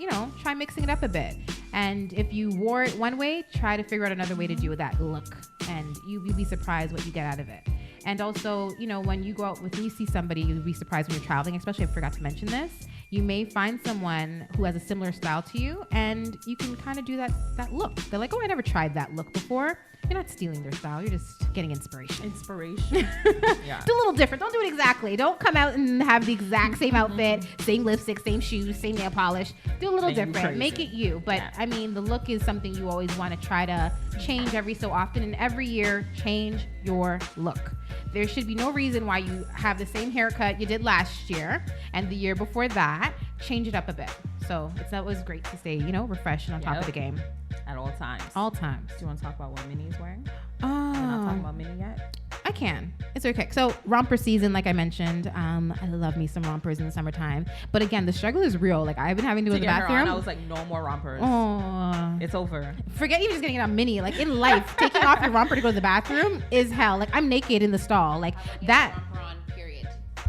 L: mixing it up a bit. And if you wore it one way, try to figure out another way to do that look. And you'll be surprised what you get out of it. And also, when you go out with, when you see somebody, you'll be surprised when you're traveling, especially I forgot to mention this. You may find someone who has a similar style to you, and you can kind of do that look. They're like, oh, I never tried that look before. You're not stealing their style. You're just getting inspiration.
M: Yeah.
L: Do a little different. Don't do it exactly. Don't come out and have the exact same outfit, same lipstick, same shoes, same nail polish. Do a little different.
M: Crazy.
L: Make it you. But I mean, the look is something you always want to try to change every so often. And every year, change your look. There should be no reason why you have the same haircut you did last year and the year before that. Change it up a bit. So it's always great to stay, refreshed and on top of the game.
M: At all times.
L: All times.
M: Do you want to talk about what Minnie is wearing? We're not talking about Minnie yet.
L: I can. It's okay. So romper season, like I mentioned, I love me some rompers in the summertime. But again, the struggle is real. Like I've been having to go to the bathroom.
M: I was like, no more rompers.
L: Oh,
M: it's over.
L: Forget even just getting it on Minnie. Like in life, taking off your romper to go to the bathroom is hell. Like I'm naked in the stall. Like that.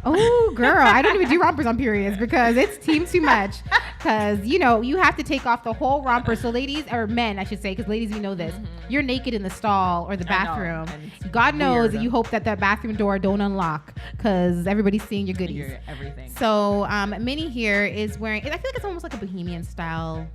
L: Oh, girl, I don't even do rompers on periods because it's team too much. Because, you have to take off the whole romper. So ladies, or men, I should say, because ladies, you know this. You're naked in the stall or the bathroom. God knows that you hope that bathroom door don't unlock because everybody's seeing your goodies.
M: Everything.
L: So Minnie here is wearing, I feel like it's almost like a bohemian style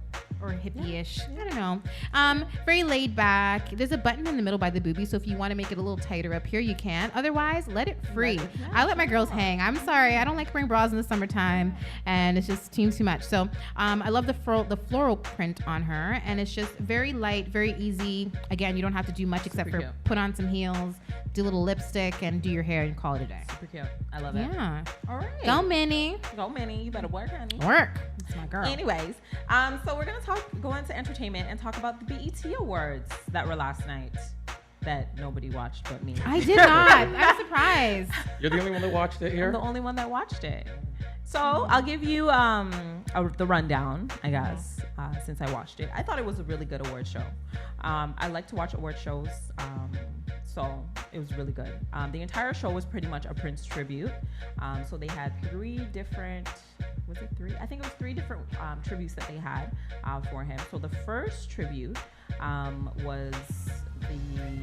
L: or hippie-ish. I don't know. Very laid back. There's a button in the middle by the boobie, so if you want to make it a little tighter up here, you can. Otherwise, let it free. I let my girls hang. I'm sorry. I don't like wearing bras in the summertime, and it's just too much. So I love the floral print on her, and it's just very light, very easy. Again, you don't have to do much except for put on some heels, do a little lipstick, and do your hair and call it a day.
M: Super cute. I love it.
L: Yeah.
M: All right.
L: Go Minnie.
M: Go Minnie. You better work, honey.
L: Work. It's my girl.
M: Anyways, so we're gonna go into entertainment and talk about the BET Awards that were last night that nobody watched but me.
L: I did not. I'm surprised.
N: You're the only one that watched it here?
M: I'm the only one that watched it. So I'll give you the rundown, I guess, since I watched it. I thought it was a really good award show. I like to watch award shows, so it was really good. The entire show was pretty much a Prince tribute. So they had three different tributes that they had for him. So the first tribute was the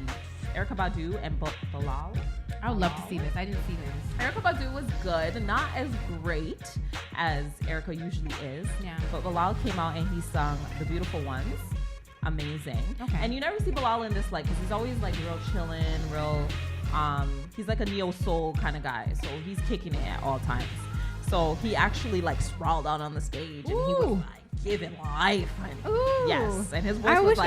M: Erykah Badu and Bilal.
L: I would love to see this. I didn't see this.
M: Erykah Badu was good, not as great as Erykah usually is.
L: Yeah.
M: But Bilal came out and he sung "The Beautiful Ones." Amazing.
L: Okay.
M: And you never see Bilal in this because he's always real chillin', real. He's like a neo soul kind of guy, so he's kicking it at all times. So he actually sprawled out on the stage and he was giving life. And yes, and his voice was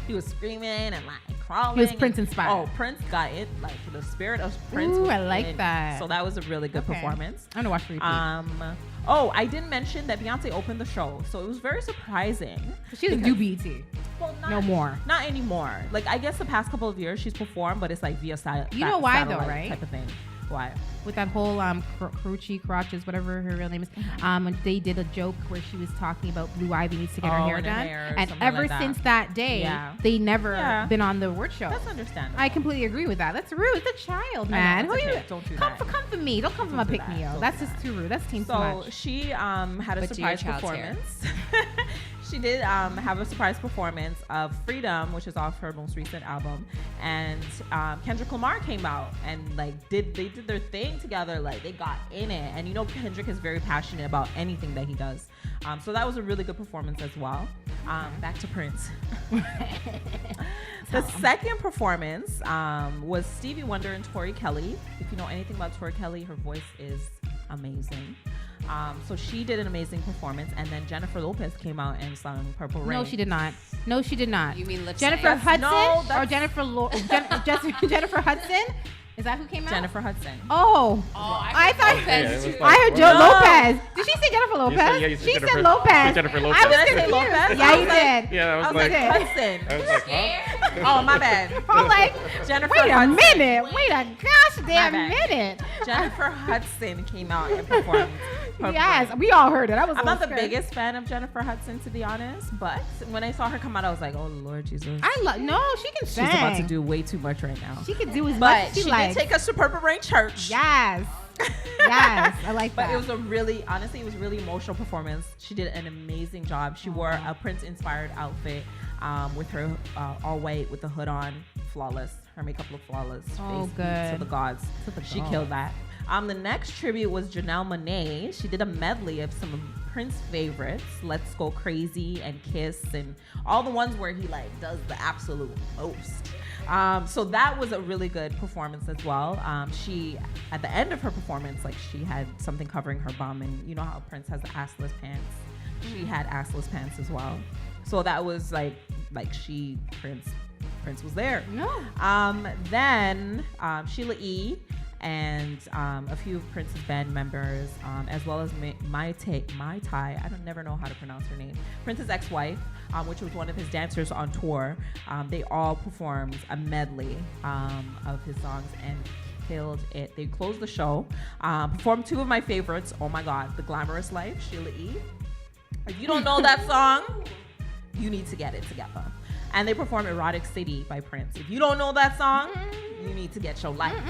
M: he was screaming and crawling.
L: He was Prince inspired.
M: Oh, Prince got it. The spirit of Prince.
L: Ooh,
M: was
L: I like
M: in.
L: that.
M: So that was a really good performance.
L: I'm gonna watch the repeat.
M: Oh, I didn't mention that Beyonce opened the show, so it was very surprising.
L: She doesn't do BET.
M: Well,
L: no more.
M: Not anymore. I guess the past couple of years she's performed, but it's via satellite.
L: You know why though, right?
M: Type of thing. Why?
L: With that whole crotches, whatever her real name is. They did a joke where she was talking about Blue Ivy needs to get her hair done, and ever since that day, they never been on the award show.
M: That's understandable.
L: I completely agree with that. That's rude. It's a child, man.
M: Know, okay. Don't do that.
L: Come for me. Don't come for my pick me up. That's just too rude. That's team too much.
M: So she had a surprise performance. She did have a surprise performance of Freedom, which is off her most recent album, and Kendrick Lamar came out and they did their thing together. They got in it, and Kendrick is very passionate about anything that he does. So that was a really good performance as well. Back to Prince. The second performance was Stevie Wonder and Tori Kelly. If you know anything about Tori Kelly, her voice is amazing. So she did an amazing performance, and then Jennifer Lopez came out and sung Purple Rain.
L: No, she did not. No, she did not.
O: You mean
L: Jennifer Hudson or Jennifer Hudson? Is that who came out?
M: Jennifer Hudson.
L: Oh,
O: I
L: thought
O: Lopez.
L: I heard Joe Lopez. Did she say Jennifer Lopez?
N: She
L: said Lopez.
N: Jennifer Lopez.
L: I was confused.
M: Lopez?
L: Yeah, you did.
N: Yeah,
M: I was like Hudson.
N: I was like, huh?
M: Oh, my bad.
L: I'm like,
M: Jennifer
L: wait a
M: Hudson.
L: minute. Wait a gosh damn minute.
M: Jennifer Hudson came out and performed.
L: Yes, we all heard it.
M: I'm not the biggest fan of Jennifer Hudson, to be honest, but when I saw her come out, I was like, oh Lord Jesus.
L: No, she can sing.
M: She's about to do way too much right now.
L: She can do as
M: but
L: much as
M: she
L: likes.
M: did take us to Purple Rain Church.
L: Yes. Yes, I like
M: But
L: that.
M: it was honestly, it was really emotional performance. She did an amazing job. She wore a Prince-inspired outfit with her all white with the hood on, flawless. Her makeup looked flawless.
L: Oh,
M: Face
L: good.
M: to the gods. She killed that. The next tribute was Janelle Monáe. She did a medley of some of Prince favorites, Let's Go Crazy and Kiss, and all the ones where he like does the absolute most. So that was a really good performance as well. She, at the end of her performance, like she had something covering her bum, and you know how Prince has the assless pants. She had assless pants as well. So that was like Prince was there.
L: No.
M: Then Sheila E. and a few of Prince's band members, as well as Mai Tai. I don't never know how to pronounce her name. Prince's ex-wife, which was one of his dancers on tour. They all performed a medley of his songs and killed it. They closed the show, performed two of my favorites. Oh my God, The Glamorous Life, Sheila E. If you don't know that song, you need to get it together. And they performed Erotic City by Prince. If you don't know that song, you need to get your life.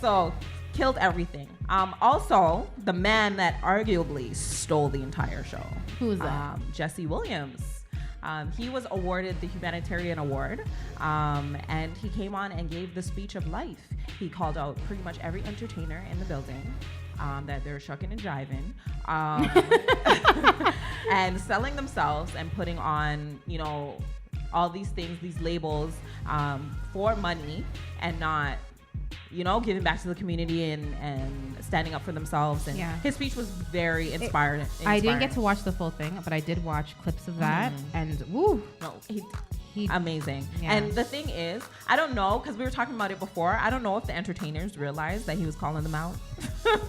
M: So, killed everything. Also, the man that arguably stole the entire show.
L: Who is that?
M: Jesse Williams. He was awarded the Humanitarian Award, and he came on and gave the speech of life. He called out pretty much every entertainer in the building, that they're shucking and jiving, and selling themselves and putting on, you know, all these things, these labels, for money and not, you know, giving back to the community and standing up for themselves. And his speech was very inspiring.
L: I didn't get to watch the full thing, but I did watch clips of that, and woo.
M: No, he amazing. Yeah. And the thing is, I don't know, because we were talking about it before, I don't know if the entertainers realized that he was calling them out.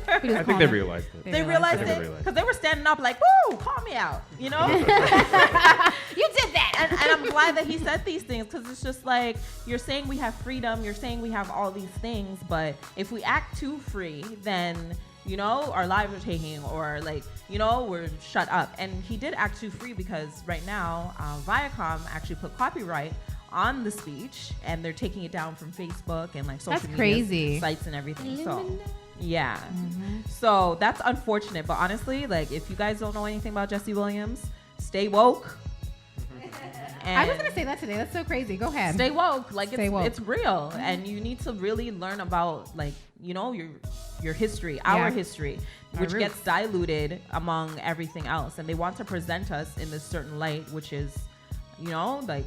N: I think they realized it.
M: They realized it because they were standing up like, woo, call me out, you know?
L: You did that.
M: And I'm glad that he said these things, because it's just like, you're saying we have freedom, you're saying we have all these things, but if we act too free, then, you know, our lives are taking, or like, you know, we're shut up. And he did act too free, because right now, Viacom actually put copyright on the speech, and they're taking it down from Facebook and like social media sites and everything. So yeah. So that's unfortunate, but honestly, like, if you guys don't know anything about Jesse Williams, stay woke.
L: I was gonna say that today. That's so crazy. Go ahead.
M: Stay woke. Like, it's real, and you need to really learn about, like, you know, your history, our history, which gets diluted among everything else. And they want to present us in this certain light, which is, you know, like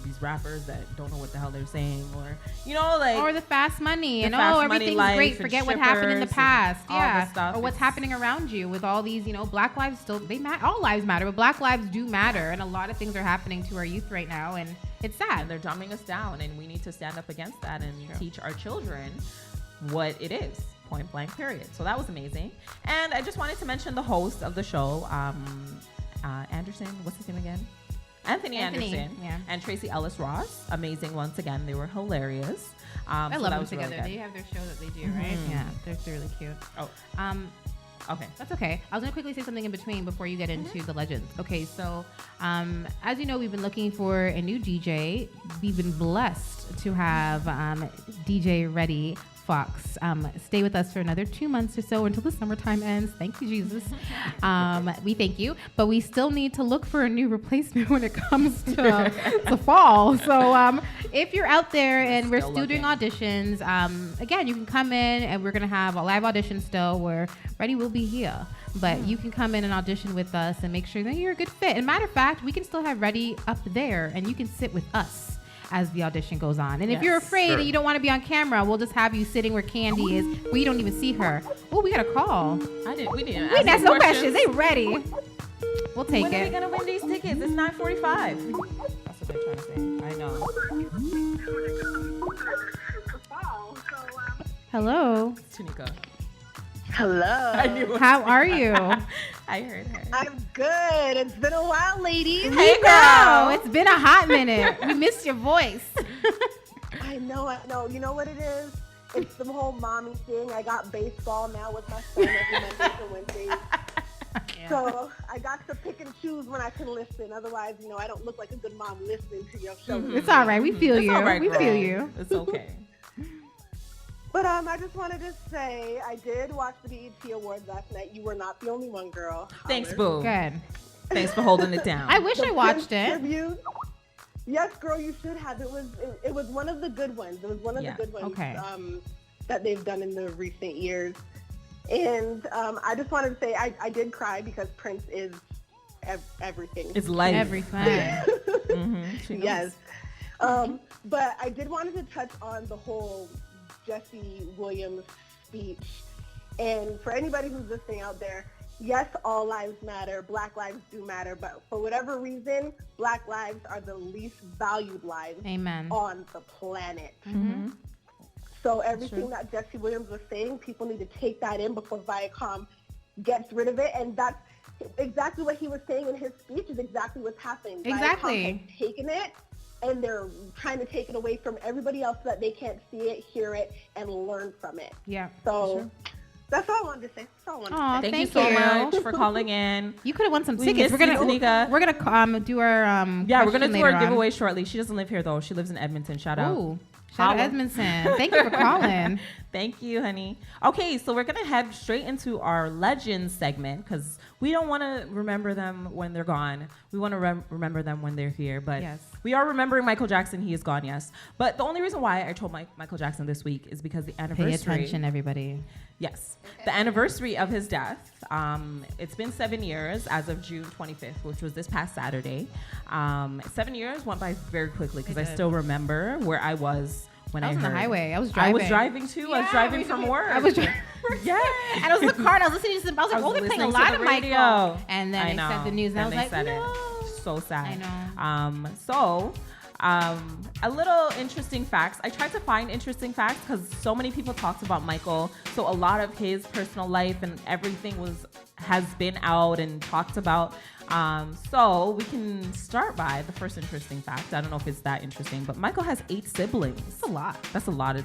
M: these rappers that don't know what the hell they're saying, or, you know, like,
L: or the fast money, and everything's great. Forget what happened in the past,
M: stuff.
L: Or what's happening around you with all these, you know, Black lives still all lives matter, but Black lives do matter, and a lot of things are happening to our youth right now, and it's sad.
M: And they're dumbing us down, and we need to stand up against that and teach our children what it is. Point blank, period. So that was amazing. And I just wanted to mention the host of the show, Anderson. What's his name again? Anthony Anderson and Tracy Ellis Ross. Amazing once again. They were hilarious.
L: I love them together. They have their show that they do, right? Yeah, they're really cute.
M: Oh. Okay.
L: That's okay. I was going to quickly say something in between before you get into the legends. Okay, so as you know, we've been looking for a new DJ. We've been blessed to have DJ Reddy Fox stay with us for another 2 months or so until the summertime ends. Thank you, Jesus. We thank you, but we still need to look for a new replacement when it comes to the fall. So if you're out there and we're still doing auditions, again, you can come in, and we're gonna have a live audition still where Reddy will be here. But you can come in and audition with us and make sure that you're a good fit. And matter of fact, we can still have Reddy up there, and you can sit with us as the audition goes on. And if you're afraid and you don't want to be on camera, we'll just have you sitting where Candy is, where you don't even see her. Oh, we got a call.
M: We didn't
L: ask no questions. They ready. We'll take it.
M: When are we gonna win these tickets? It's 9:45. That's what they're trying to say. I know.
L: Hello.
M: It's Tanika.
P: Hello.
M: I knew.
L: How are you?
M: I heard her.
P: I'm good. It's been a while, ladies.
L: Hey, girl. It's been a hot minute. We missed your voice.
P: I know. You know what it is? It's the whole mommy thing. I got baseball now with my son every Monday and Wednesday. So I got to pick and choose when I can listen. Otherwise, you know, I don't look like a good mom listening to your show.
L: It's all right. We feel you.
M: All right,
L: we feel you.
M: It's okay.
P: But I just wanted to say I did watch the BET Awards last night. You were not the only one, girl.
M: Thanks, boo.
L: Good.
M: Thanks for holding it down.
L: I wish I watched it.
P: Tribute. Yes, girl, you should have. It was one of the good ones. It was one of the good ones that they've done in the recent years. And I just wanted to say I did cry because Prince is everything.
M: It's life.
L: Everything.
P: Yes. But I did wanted to touch on the whole Jesse Williams speech. And for anybody who's listening out there, yes, all lives matter. Black lives do matter. But for whatever reason, Black lives are the least valued lives on the planet.
L: Mm-hmm.
P: So everything that Jesse Williams was saying, people need to take that in before Viacom gets rid of it. And that's exactly what he was saying in his speech is exactly what's happening.
L: Exactly.
P: Viacom has taken it, and they're trying to take it away from everybody else so that they can't see it, hear it, and learn from it.
L: Yeah.
P: So that's all I wanted to say. That's all I wanted to say.
M: Thank you so much for calling in.
L: You could have won some
M: We
L: tickets.
M: miss
L: We're
M: you,
L: gonna
M: Tanika.
L: we're gonna do our
M: we're gonna do our
L: on.
M: giveaway shortly. She doesn't live here though. She lives in Edmonton. Shout out.
L: Ooh. Shout out Edmondson. Thank you for calling.
M: Thank you, honey. Okay, so we're going to head straight into our Legends segment because we don't want to remember them when they're gone. We want to remember them when they're here. But we are remembering Michael Jackson. He is gone, yes. But the only reason why I told Michael Jackson this week is because the anniversary.
L: Pay attention, everybody.
M: Yes. The anniversary of his death. It's been 7 years as of June 25th, which was this past Saturday. 7 years went by very quickly because I still remember where I was when I
L: was
M: heard.
L: on the highway. I was driving.
M: I was driving too. I was driving from work.
L: I was driving. Yeah. And I was in the car and I was listening to some. I was like, oh, they're playing a lot of Michael. And then they said the news and I was like, no.
M: So sad.
L: I know.
M: A little interesting facts. I tried to find interesting facts because so many people talked about Michael. So a lot of his personal life and everything has been out and talked about. So we can start by the first interesting fact. I don't know if it's that interesting, but Michael has 8 siblings.
L: That's a lot.
M: That's a lot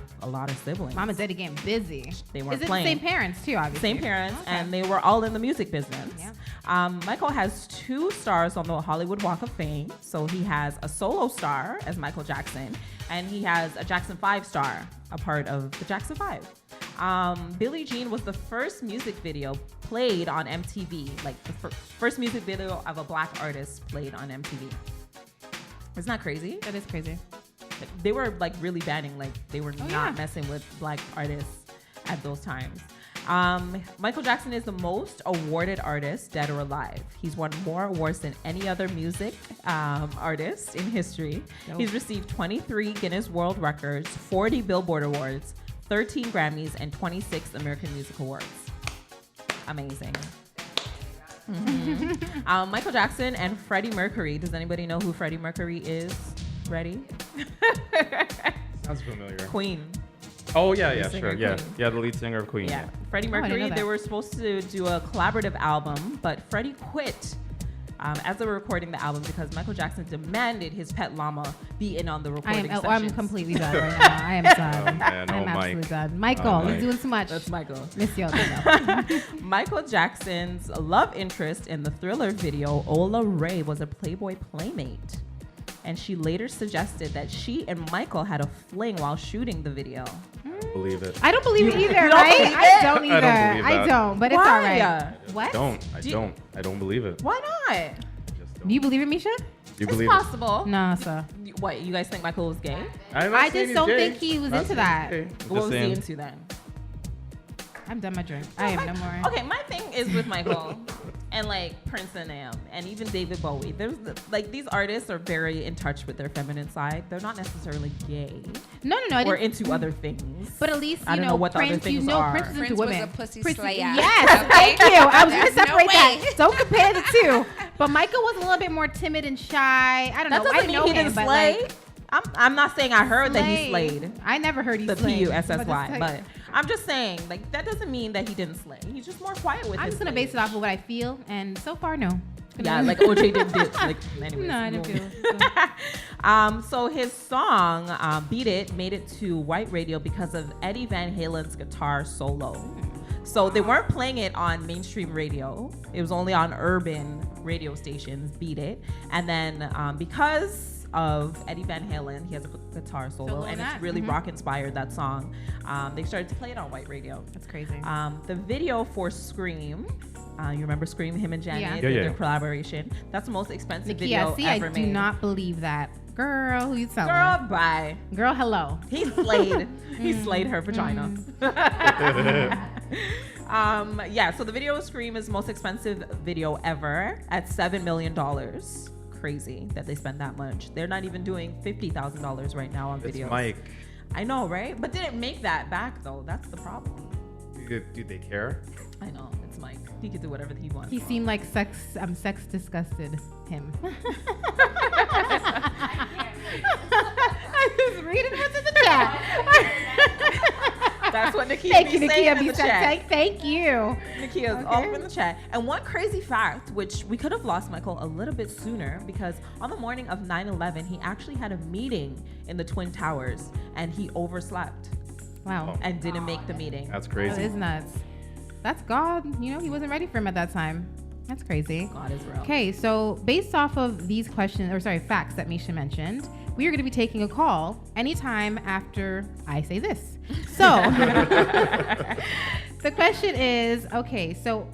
M: of siblings.
L: Mom and Daddy getting busy.
M: They weren't
L: Is it
M: playing.
L: the same parents too, obviously?
M: Same parents, and they were all in the music business.
L: Yeah.
M: Michael has 2 stars on the Hollywood Walk of Fame. So he has a solo star as Michael Jackson, and he has a Jackson 5 star, a part of the Jackson 5. Billie Jean was the first music video played on MTV, like the first music video of a Black artist played on MTV. Isn't that crazy?
L: That is crazy.
M: They were like really banning, like they were not messing with Black artists at those times. Michael Jackson is the most awarded artist, dead or alive. He's won more awards than any other music artist in history.
L: Dope.
M: He's received 23 Guinness World Records, 40 Billboard Awards, 13 Grammys, and 26 American Music Awards. Amazing. Mm-hmm. Michael Jackson and Freddie Mercury. Does anybody know who Freddie Mercury is? Ready?
N: Sounds familiar.
M: Queen.
N: Oh, yeah,
M: Lead
N: yeah,
M: singer
N: sure. Yeah.
M: Queen.
N: Yeah, the lead singer of Queen.
M: Yeah. Freddie
L: I didn't
M: Mercury,
L: know that.
M: they were supposed to do a collaborative album, but Freddie quit as they were recording the album because Michael Jackson demanded his pet llama be in on the recording sessions.
L: I'm completely done right now. I am done.
N: Oh, man.
L: I'm
N: Oh,
L: absolutely
N: Mike.
L: done. Michael,
N: Oh,
L: he's
N: Mike.
L: doing too much.
M: That's Michael.
L: Miss you.
M: Michael Jackson's love interest in the Thriller video, Ola Ray, was a Playboy playmate. And she later suggested that she and Michael had a fling while shooting the video.
N: Believe it.
L: I don't believe it either,
M: don't
L: right?
M: believe
L: I
M: it?
L: don't either.
N: I don't believe
L: I
N: that.
L: don't, but it's
M: Why?
L: all right. What?
N: I don't believe it.
M: Why not?
L: Do you believe it, Misha?
N: You
M: It's
N: believe
M: possible.
L: No, sir.
M: What, you guys think Michael was gay?
N: I'm not
L: I
N: saying
L: just
N: he's
L: don't
N: gay.
L: think he was
N: Not
L: into
N: saying
L: that.
N: he's gay. I'm
M: What
N: just
M: was he
N: saying.
M: into then?
L: I'm done my drink. I am no more.
M: Okay, my thing is with Michael and like Prince and them and even David Bowie. There's like these artists are very in touch with their feminine side. They're not necessarily gay.
L: No. I
M: Or
L: didn't-
M: into other things.
L: But at least,
M: I
L: you
M: don't
L: know,
M: know what the other
L: Prince,
M: things
L: you know,
M: are.
L: Prince is into
O: Prince was
L: women.
O: a pussy
L: Prince,
O: slayer.
L: yes,
O: Okay?
L: thank you. I was going to
O: There's no
L: separate that.
O: way.
L: Don't compare the two. But Michael was a little bit more timid and shy. I don't
M: That
L: know.
M: doesn't
L: I
M: mean
L: know
M: he
L: him,
M: didn't
L: but
M: slay.
L: like,
M: I'm not saying I heard that he slayed.
L: I never heard he
M: The
L: slayed.
M: P-U-S-S-Y. But I'm just saying, like, that doesn't mean that he didn't slay. He's just more quiet with
L: I'm
M: his
L: just going to base it off of what I feel. And so far, no.
M: Yeah, like OJ didn't do. Like, anyways.
L: No, I didn't feel.
M: So his song, Beat It, made it to white radio because of Eddie Van Halen's guitar solo. So they weren't playing it on mainstream radio. It was only on urban radio stations, Beat It. And then because of Eddie Van Halen. He has a guitar solo, and it's really rock inspired, that song. They started to play it on white radio.
L: That's crazy.
M: The video for Scream, you remember Scream, him and Janet, their collaboration. That's the most expensive video ever made.
L: I do not believe that. Girl, who you telling?
M: Girl, bye.
L: Girl, hello.
M: He slayed. He slayed her vagina. So the video of Scream is the most expensive video ever at $7 million. Crazy that they spend that much. They're not even doing $50,000 right now on videos.
N: It's Mike.
M: I know, right? But didn't make that back though. That's the problem.
N: Do they care?
M: I know, it's Mike. He can do whatever he wants.
L: He seemed like sex disgusted him. I was reading what's in the chat.
M: That's what Nakia
L: Thank you,
M: be saying
L: Nakia.
M: in the chat.
L: Thank you.
M: Nakia's all up in the chat. And one crazy fact, which we could have lost Michael a little bit sooner, because on the morning of 9/11, he actually had a meeting in the Twin Towers, and he overslept.
L: Wow.
M: And didn't make the meeting.
N: That's crazy.
L: That is nuts. That's God. You know, he wasn't ready for him at that time. That's crazy.
M: God is real.
L: Okay, so based off of these facts that Misha mentioned, we are going to be taking a call anytime after I say this. So, the question is, okay, so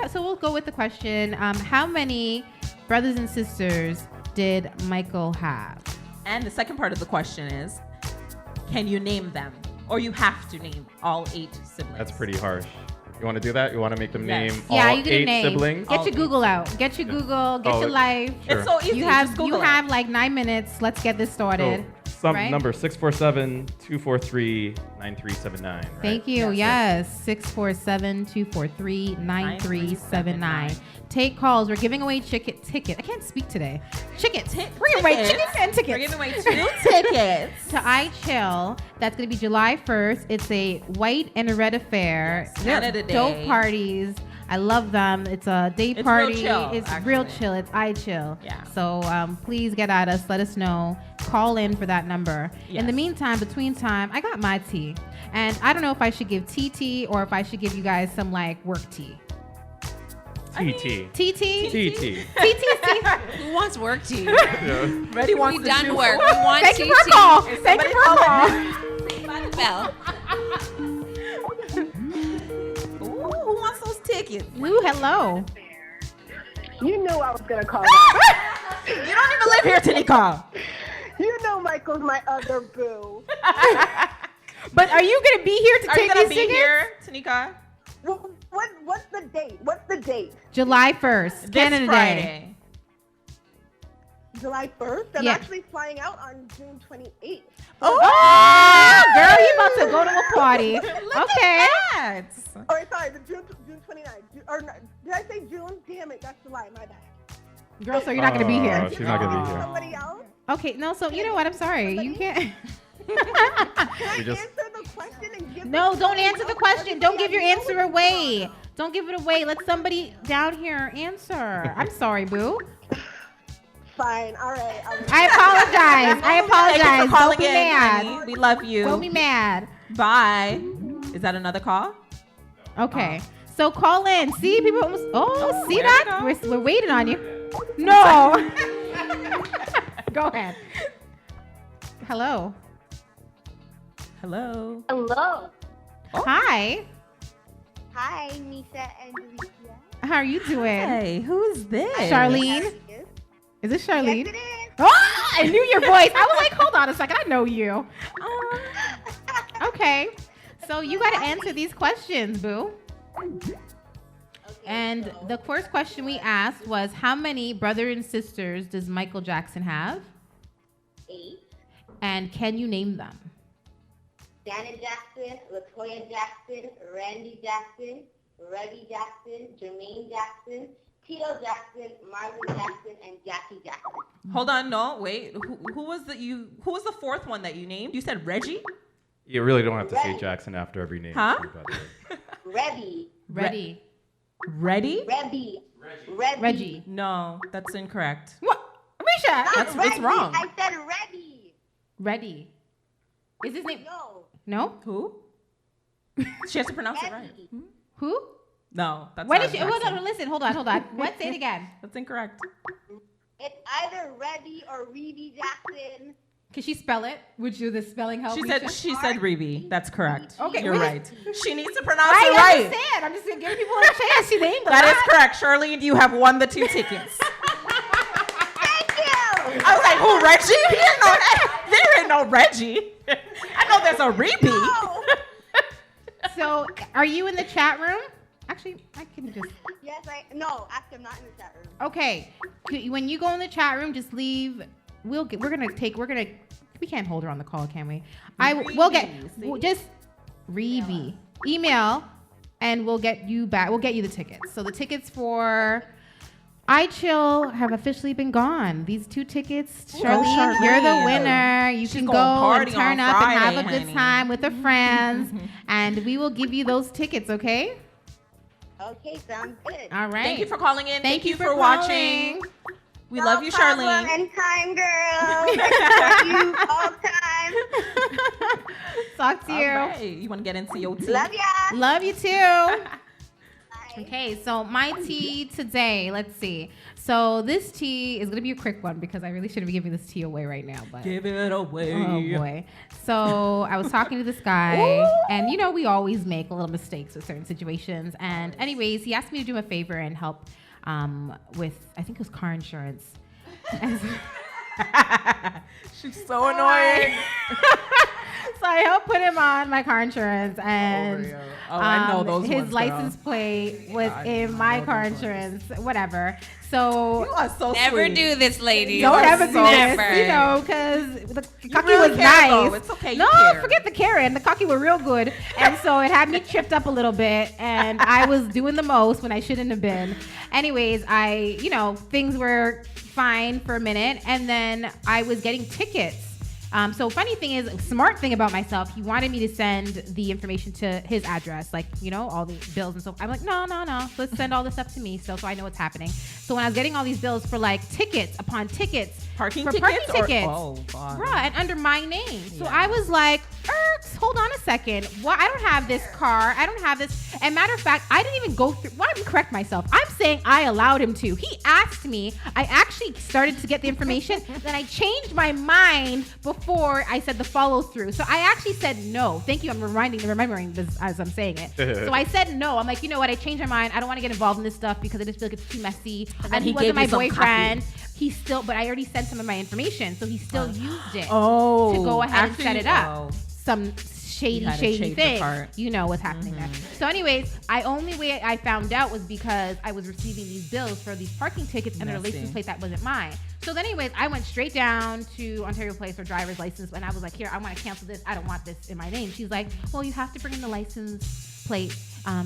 L: so we'll go with the question. How many brothers and sisters did Michael have?
M: And the second part of the question is, can you name them? Or you have to name all 8 siblings.
N: That's pretty harsh. You want to do that? You want to make them name
L: Yeah,
N: all
L: you
N: 8
L: name.
N: siblings?
L: Get your Google out. Get your Google. Get your life.
N: Sure.
M: It's so easy.
L: You have
M: Just Google it.
L: like 9 minutes. Let's get this started.
N: Some
L: right?
N: number 647-243-9379. Right?
L: Thank you. Yes. 647-243-9379. Take calls. We're giving away tickets. I can't speak today. We're giving away chickens and tickets.
M: We're giving away 2 tickets
L: to I Chill. That's going to be July 1st. It's a white and a red affair.
M: Canada Day.
L: Dope parties. I love them. It's a day
M: It's
L: party.
M: real chill,
L: It's
M: actually.
L: real chill. It's I Chill.
M: Yeah.
L: So please get at us. Let us know. Call in for that number.
M: Yes.
L: In the meantime, between time, I got my tea. And I don't know if I should give TT or if I should give you guys some like work tea.
N: TT.
L: TT?
N: TT.
O: Who wants work tea?
M: Ready wants
O: We
M: to
O: done
M: do
O: work.
M: work.
O: We want
L: Thank
O: TT.
L: you for a call.
M: Is
L: Thank you
M: somebody
L: for a call.
O: By the bell.
M: Ooh, who wants those tickets?
L: Ooh, hello.
P: You knew I was gonna call that.
M: You don't even live here, Tanika.
P: You know Michael's my other boo.
L: But are you going to be here to
M: Are you
L: take
M: gonna
L: these
M: be
L: tickets?
M: here, Tanika?
P: What's the date? What's the date?
L: July 1st,
M: This
L: Canada Day.
M: Friday.
P: July 1st? I'm
L: Yeah.
P: actually flying out on June 28th.
L: Oh, girl, you about to go to a party. Okay.
P: Oh, sorry, the June 29th. Or no, did I say June? Damn it, that's July. My bad.
L: Girl, so you're not going to be here.
N: She's not going to be here.
P: Somebody else?
L: Okay, no, so you know what? I'm sorry. You can't.
N: We just,
P: Answer the question and give
L: No, don't answer the question. Don't give your answer away. Don't give it away. Let somebody down here answer. I'm sorry, boo.
P: Fine, all right.
L: I apologize.
M: Thank you for
L: Don't
M: calling
L: be
M: in,
L: mad.
M: honey. We love you.
L: Don't be mad.
M: Bye. Is that another call?
L: Okay. So call in. See, people almost. Oh, see
M: there
L: that?
M: we go.
L: We're waiting on you. No. Go ahead. Hello.
M: Hello.
P: Hello.
L: Hi.
P: Hi, Misha and Delecia.
L: How are you doing?
M: Hey, who is this?
L: Charlene. Is this Charlene?
P: Yes, it is.
L: Oh, I knew your voice. I was like, hold on a second. I know you. Okay. So you got to answer these questions, boo. And the first question we asked was, how many brothers and sisters does Michael Jackson have?
Q: 8.
L: And can you name them?
Q: Janet Jackson, Latoya Jackson, Randy Jackson, Reggie Jackson, Jermaine Jackson, Tito Jackson, Marlon Jackson, and Jackie Jackson.
M: Hold on, no, wait. Who was the fourth one that you named? You said Reggie?
N: you really don't have to say Jackson after every name.
M: Huh?
N: By the way.
Q: Rebby.
L: Ready.
M: Ready?
Q: Rebby.
L: Reggie.
M: No, that's incorrect.
L: What? Misha.
M: That's
Q: Reggie.
M: it's wrong.
Q: I said Rebby.
L: Ready. Is his name?
Q: No.
L: No?
M: Who? She has to pronounce it right.
Q: Rebby.
L: Who?
M: No, that's
L: What
M: not
L: did you? Hold
M: Jackson.
L: on. Listen. Hold on. What? Say it again.
M: That's incorrect.
Q: It's either Rebby or Reedy Jackson.
L: Can she spell it? Would you the spelling help?
M: She said Reeby. That's correct.
L: Okay,
M: you're
L: what
M: right. She needs to pronounce
L: I
M: it right.
L: understand. I'm just giving people a chance. See the English.
M: That is correct. Shirley, you have won the 2 tickets.
Q: Thank you.
M: I was like, who, Reggie? There ain't no Reggie. I know there's a Reeby.
Q: No.
L: So, are you in the chat room? Actually, I can just.
Q: Yes, no, actually, I'm not in the chat room.
L: Okay, when you go in the chat room, just leave. We can't hold her on the call, can we? We'll just Reeby email, and we'll get you back. We'll get you the tickets. So the tickets for I Chill have officially been gone. These 2 tickets, Charlene, you're the winner. You can go and turn up and have a good time with the friends, and we will give you those tickets. Okay?
Q: Okay, sounds good.
L: All right.
M: Thank you for calling in.
L: Thank you
M: for watching. We love you,
Q: problem.
M: Charlene.
Q: Anytime, girl. Love you all time.
L: Talk to you.
M: All right. You want to get into your tea?
Q: Love ya.
L: Love you too. Okay, so my tea today, let's see. So this tea is going to be a quick one because I really shouldn't be giving this tea away right now. But
M: give it away.
L: Oh, boy. So I was talking to this guy, and you know, we always make little mistakes with certain situations. And anyways, he asked me to do him a favor and help with, I think it was car insurance.
M: She's so annoying.
L: So I helped put him on my car insurance, and
M: I know those
L: his
M: ones,
L: license plate was in my car insurance, whatever. So
M: you are so
O: never
M: sweet.
O: do this, lady.
L: Don't ever do this,
O: Never.
L: you know, because the cocky
M: really
L: was
M: care,
L: nice.
M: though. It's okay, you
L: No,
M: care.
L: forget the Karen. The cocky were real good, and so it had me tripped up a little bit, and I was doing the most when I shouldn't have been. Anyways, things were fine for a minute, and then I was getting tickets. So funny thing is, smart thing about myself, he wanted me to send the information to his address, like, all the bills and stuff. I'm like, no, let's send all this stuff to me still so I know what's happening. So when I was getting all these bills for like tickets upon tickets,
M: Parking
L: for
M: tickets?
L: parking tickets,
M: Oh, God.
L: right, and under my name. So I was like, hold on a second. What? I don't have this car. I don't have this. And matter of fact, I didn't even go through. Why don't you correct myself? I'm saying I allowed him to. He asked me. I actually started to get the information. Then I changed my mind before I said the follow through. So I actually said no. Thank you. I'm remembering this as I'm saying it. So I said no. I'm like, you know what? I changed my mind. I don't want to get involved in this stuff because I just feel like it's too messy. And he wasn't my boyfriend. But I already sent some of my information, so he still used it to go ahead and set it up. Some shady thing. You know what's happening there. So anyways, only way I found out was because I was receiving these bills for these parking tickets and a license plate that wasn't mine. So then anyways, I went straight down to Ontario Place for driver's license, and I was like, here, I want to cancel this. I don't want this in my name. She's like, well, you have to bring in the license plate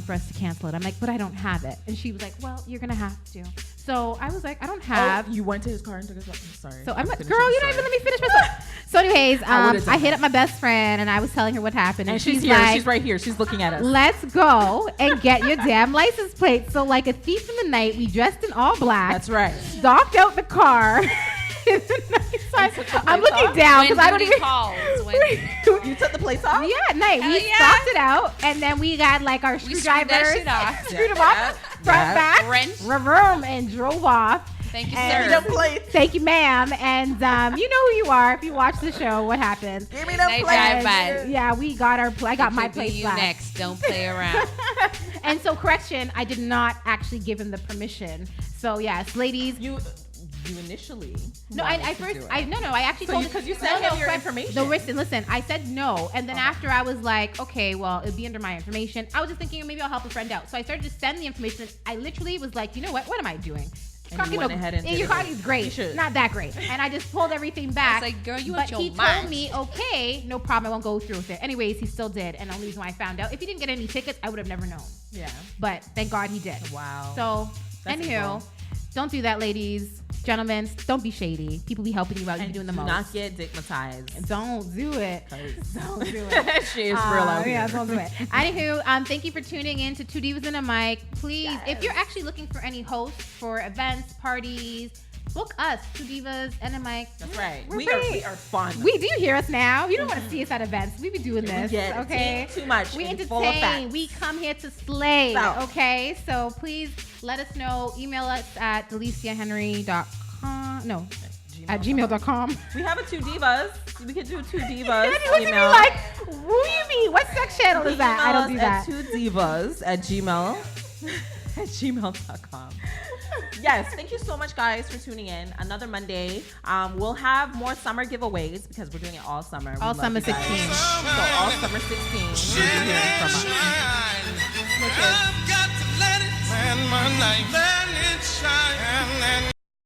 L: for us to cancel it. I'm like, but I don't have it. And she was like, well, you're going to have to. So I was like, I don't have.
M: You went to his car and took his. Sorry.
L: So I'm like, girl, you don't even let me finish my stuff. So anyways, I hit up my best friend and I was telling her what happened.
M: And she's here.
L: Like,
M: she's right here. She's looking at us.
L: Let's go and get your damn license plate. So like a thief in the night, we dressed in all black.
M: That's right.
L: Stalked out the car. I'm looking down because I don't even.
M: You took the plates off?
L: Yeah, night. We stalked it out, and then we got like our screwdrivers, screwed them off, front, back, vroom, and drove off.
O: Thank you,
L: sir.
O: sir.
L: Thank you, ma'am. And you know who you are if you watch the show. What happens?
M: Give me them plates.
L: Yeah, we got our. I got my plates back.
O: Next, don't play around.
L: And so, correction, I did not actually give him the permission. So yes, ladies.
M: You initially.
L: No, I actually told
M: because you sent him your information.
L: No, listen, I said no. And then after I was like, okay, well, it'd be under my information. I was just thinking maybe I'll help a friend out. So I started to send the information. I literally was like, you know what am I doing?
M: And you went ahead and
L: your coffee's great. Not that great. And I just pulled everything back.
O: I was like, girl, you
L: But
O: out your
L: he
O: mind.
L: told me, okay, no problem, I won't go through with it. Anyways, he still did. And the only reason why I found out, if he didn't get any tickets, I would have never known.
M: Yeah.
L: But thank God he did.
M: Wow.
L: So,
M: That's
L: anywho,
M: cool.
L: don't do that, ladies. Gentlemen, don't be shady. People be helping you out. You be doing the
M: do
L: most.
M: not get digmatized.
L: Don't do it. Don't do it.
M: She is real out here.
L: Yeah, don't do it. Anywho, thank you for tuning in to Two Divas and a Mic. Please, if you're actually looking for any hosts for events, parties, book us, Two Divas and a Mic.
M: That's right.
L: We
M: are fun.
L: We do hear us now. You don't want to see us at events. We be doing this. Okay.
M: Too much.
L: We
M: full of facts.
L: entertain. We come here to slay.
M: So.
L: Okay. So please let us know. Email us at deleciahenry.com. No. At gmail.com.
M: We have a Two Divas. We could do Two Divas.
L: Look at me like, who do you mean? What sex channel is that? I don't do that.
M: Two Divas at gmail.com. Yes, thank you so much, guys, for tuning in. Another Monday. We'll have more summer giveaways because we're doing it all summer.
L: All summer 16.
M: So all summer 16. You'll be hearing from us.
R: I've got to let it, man, my life, let it shine.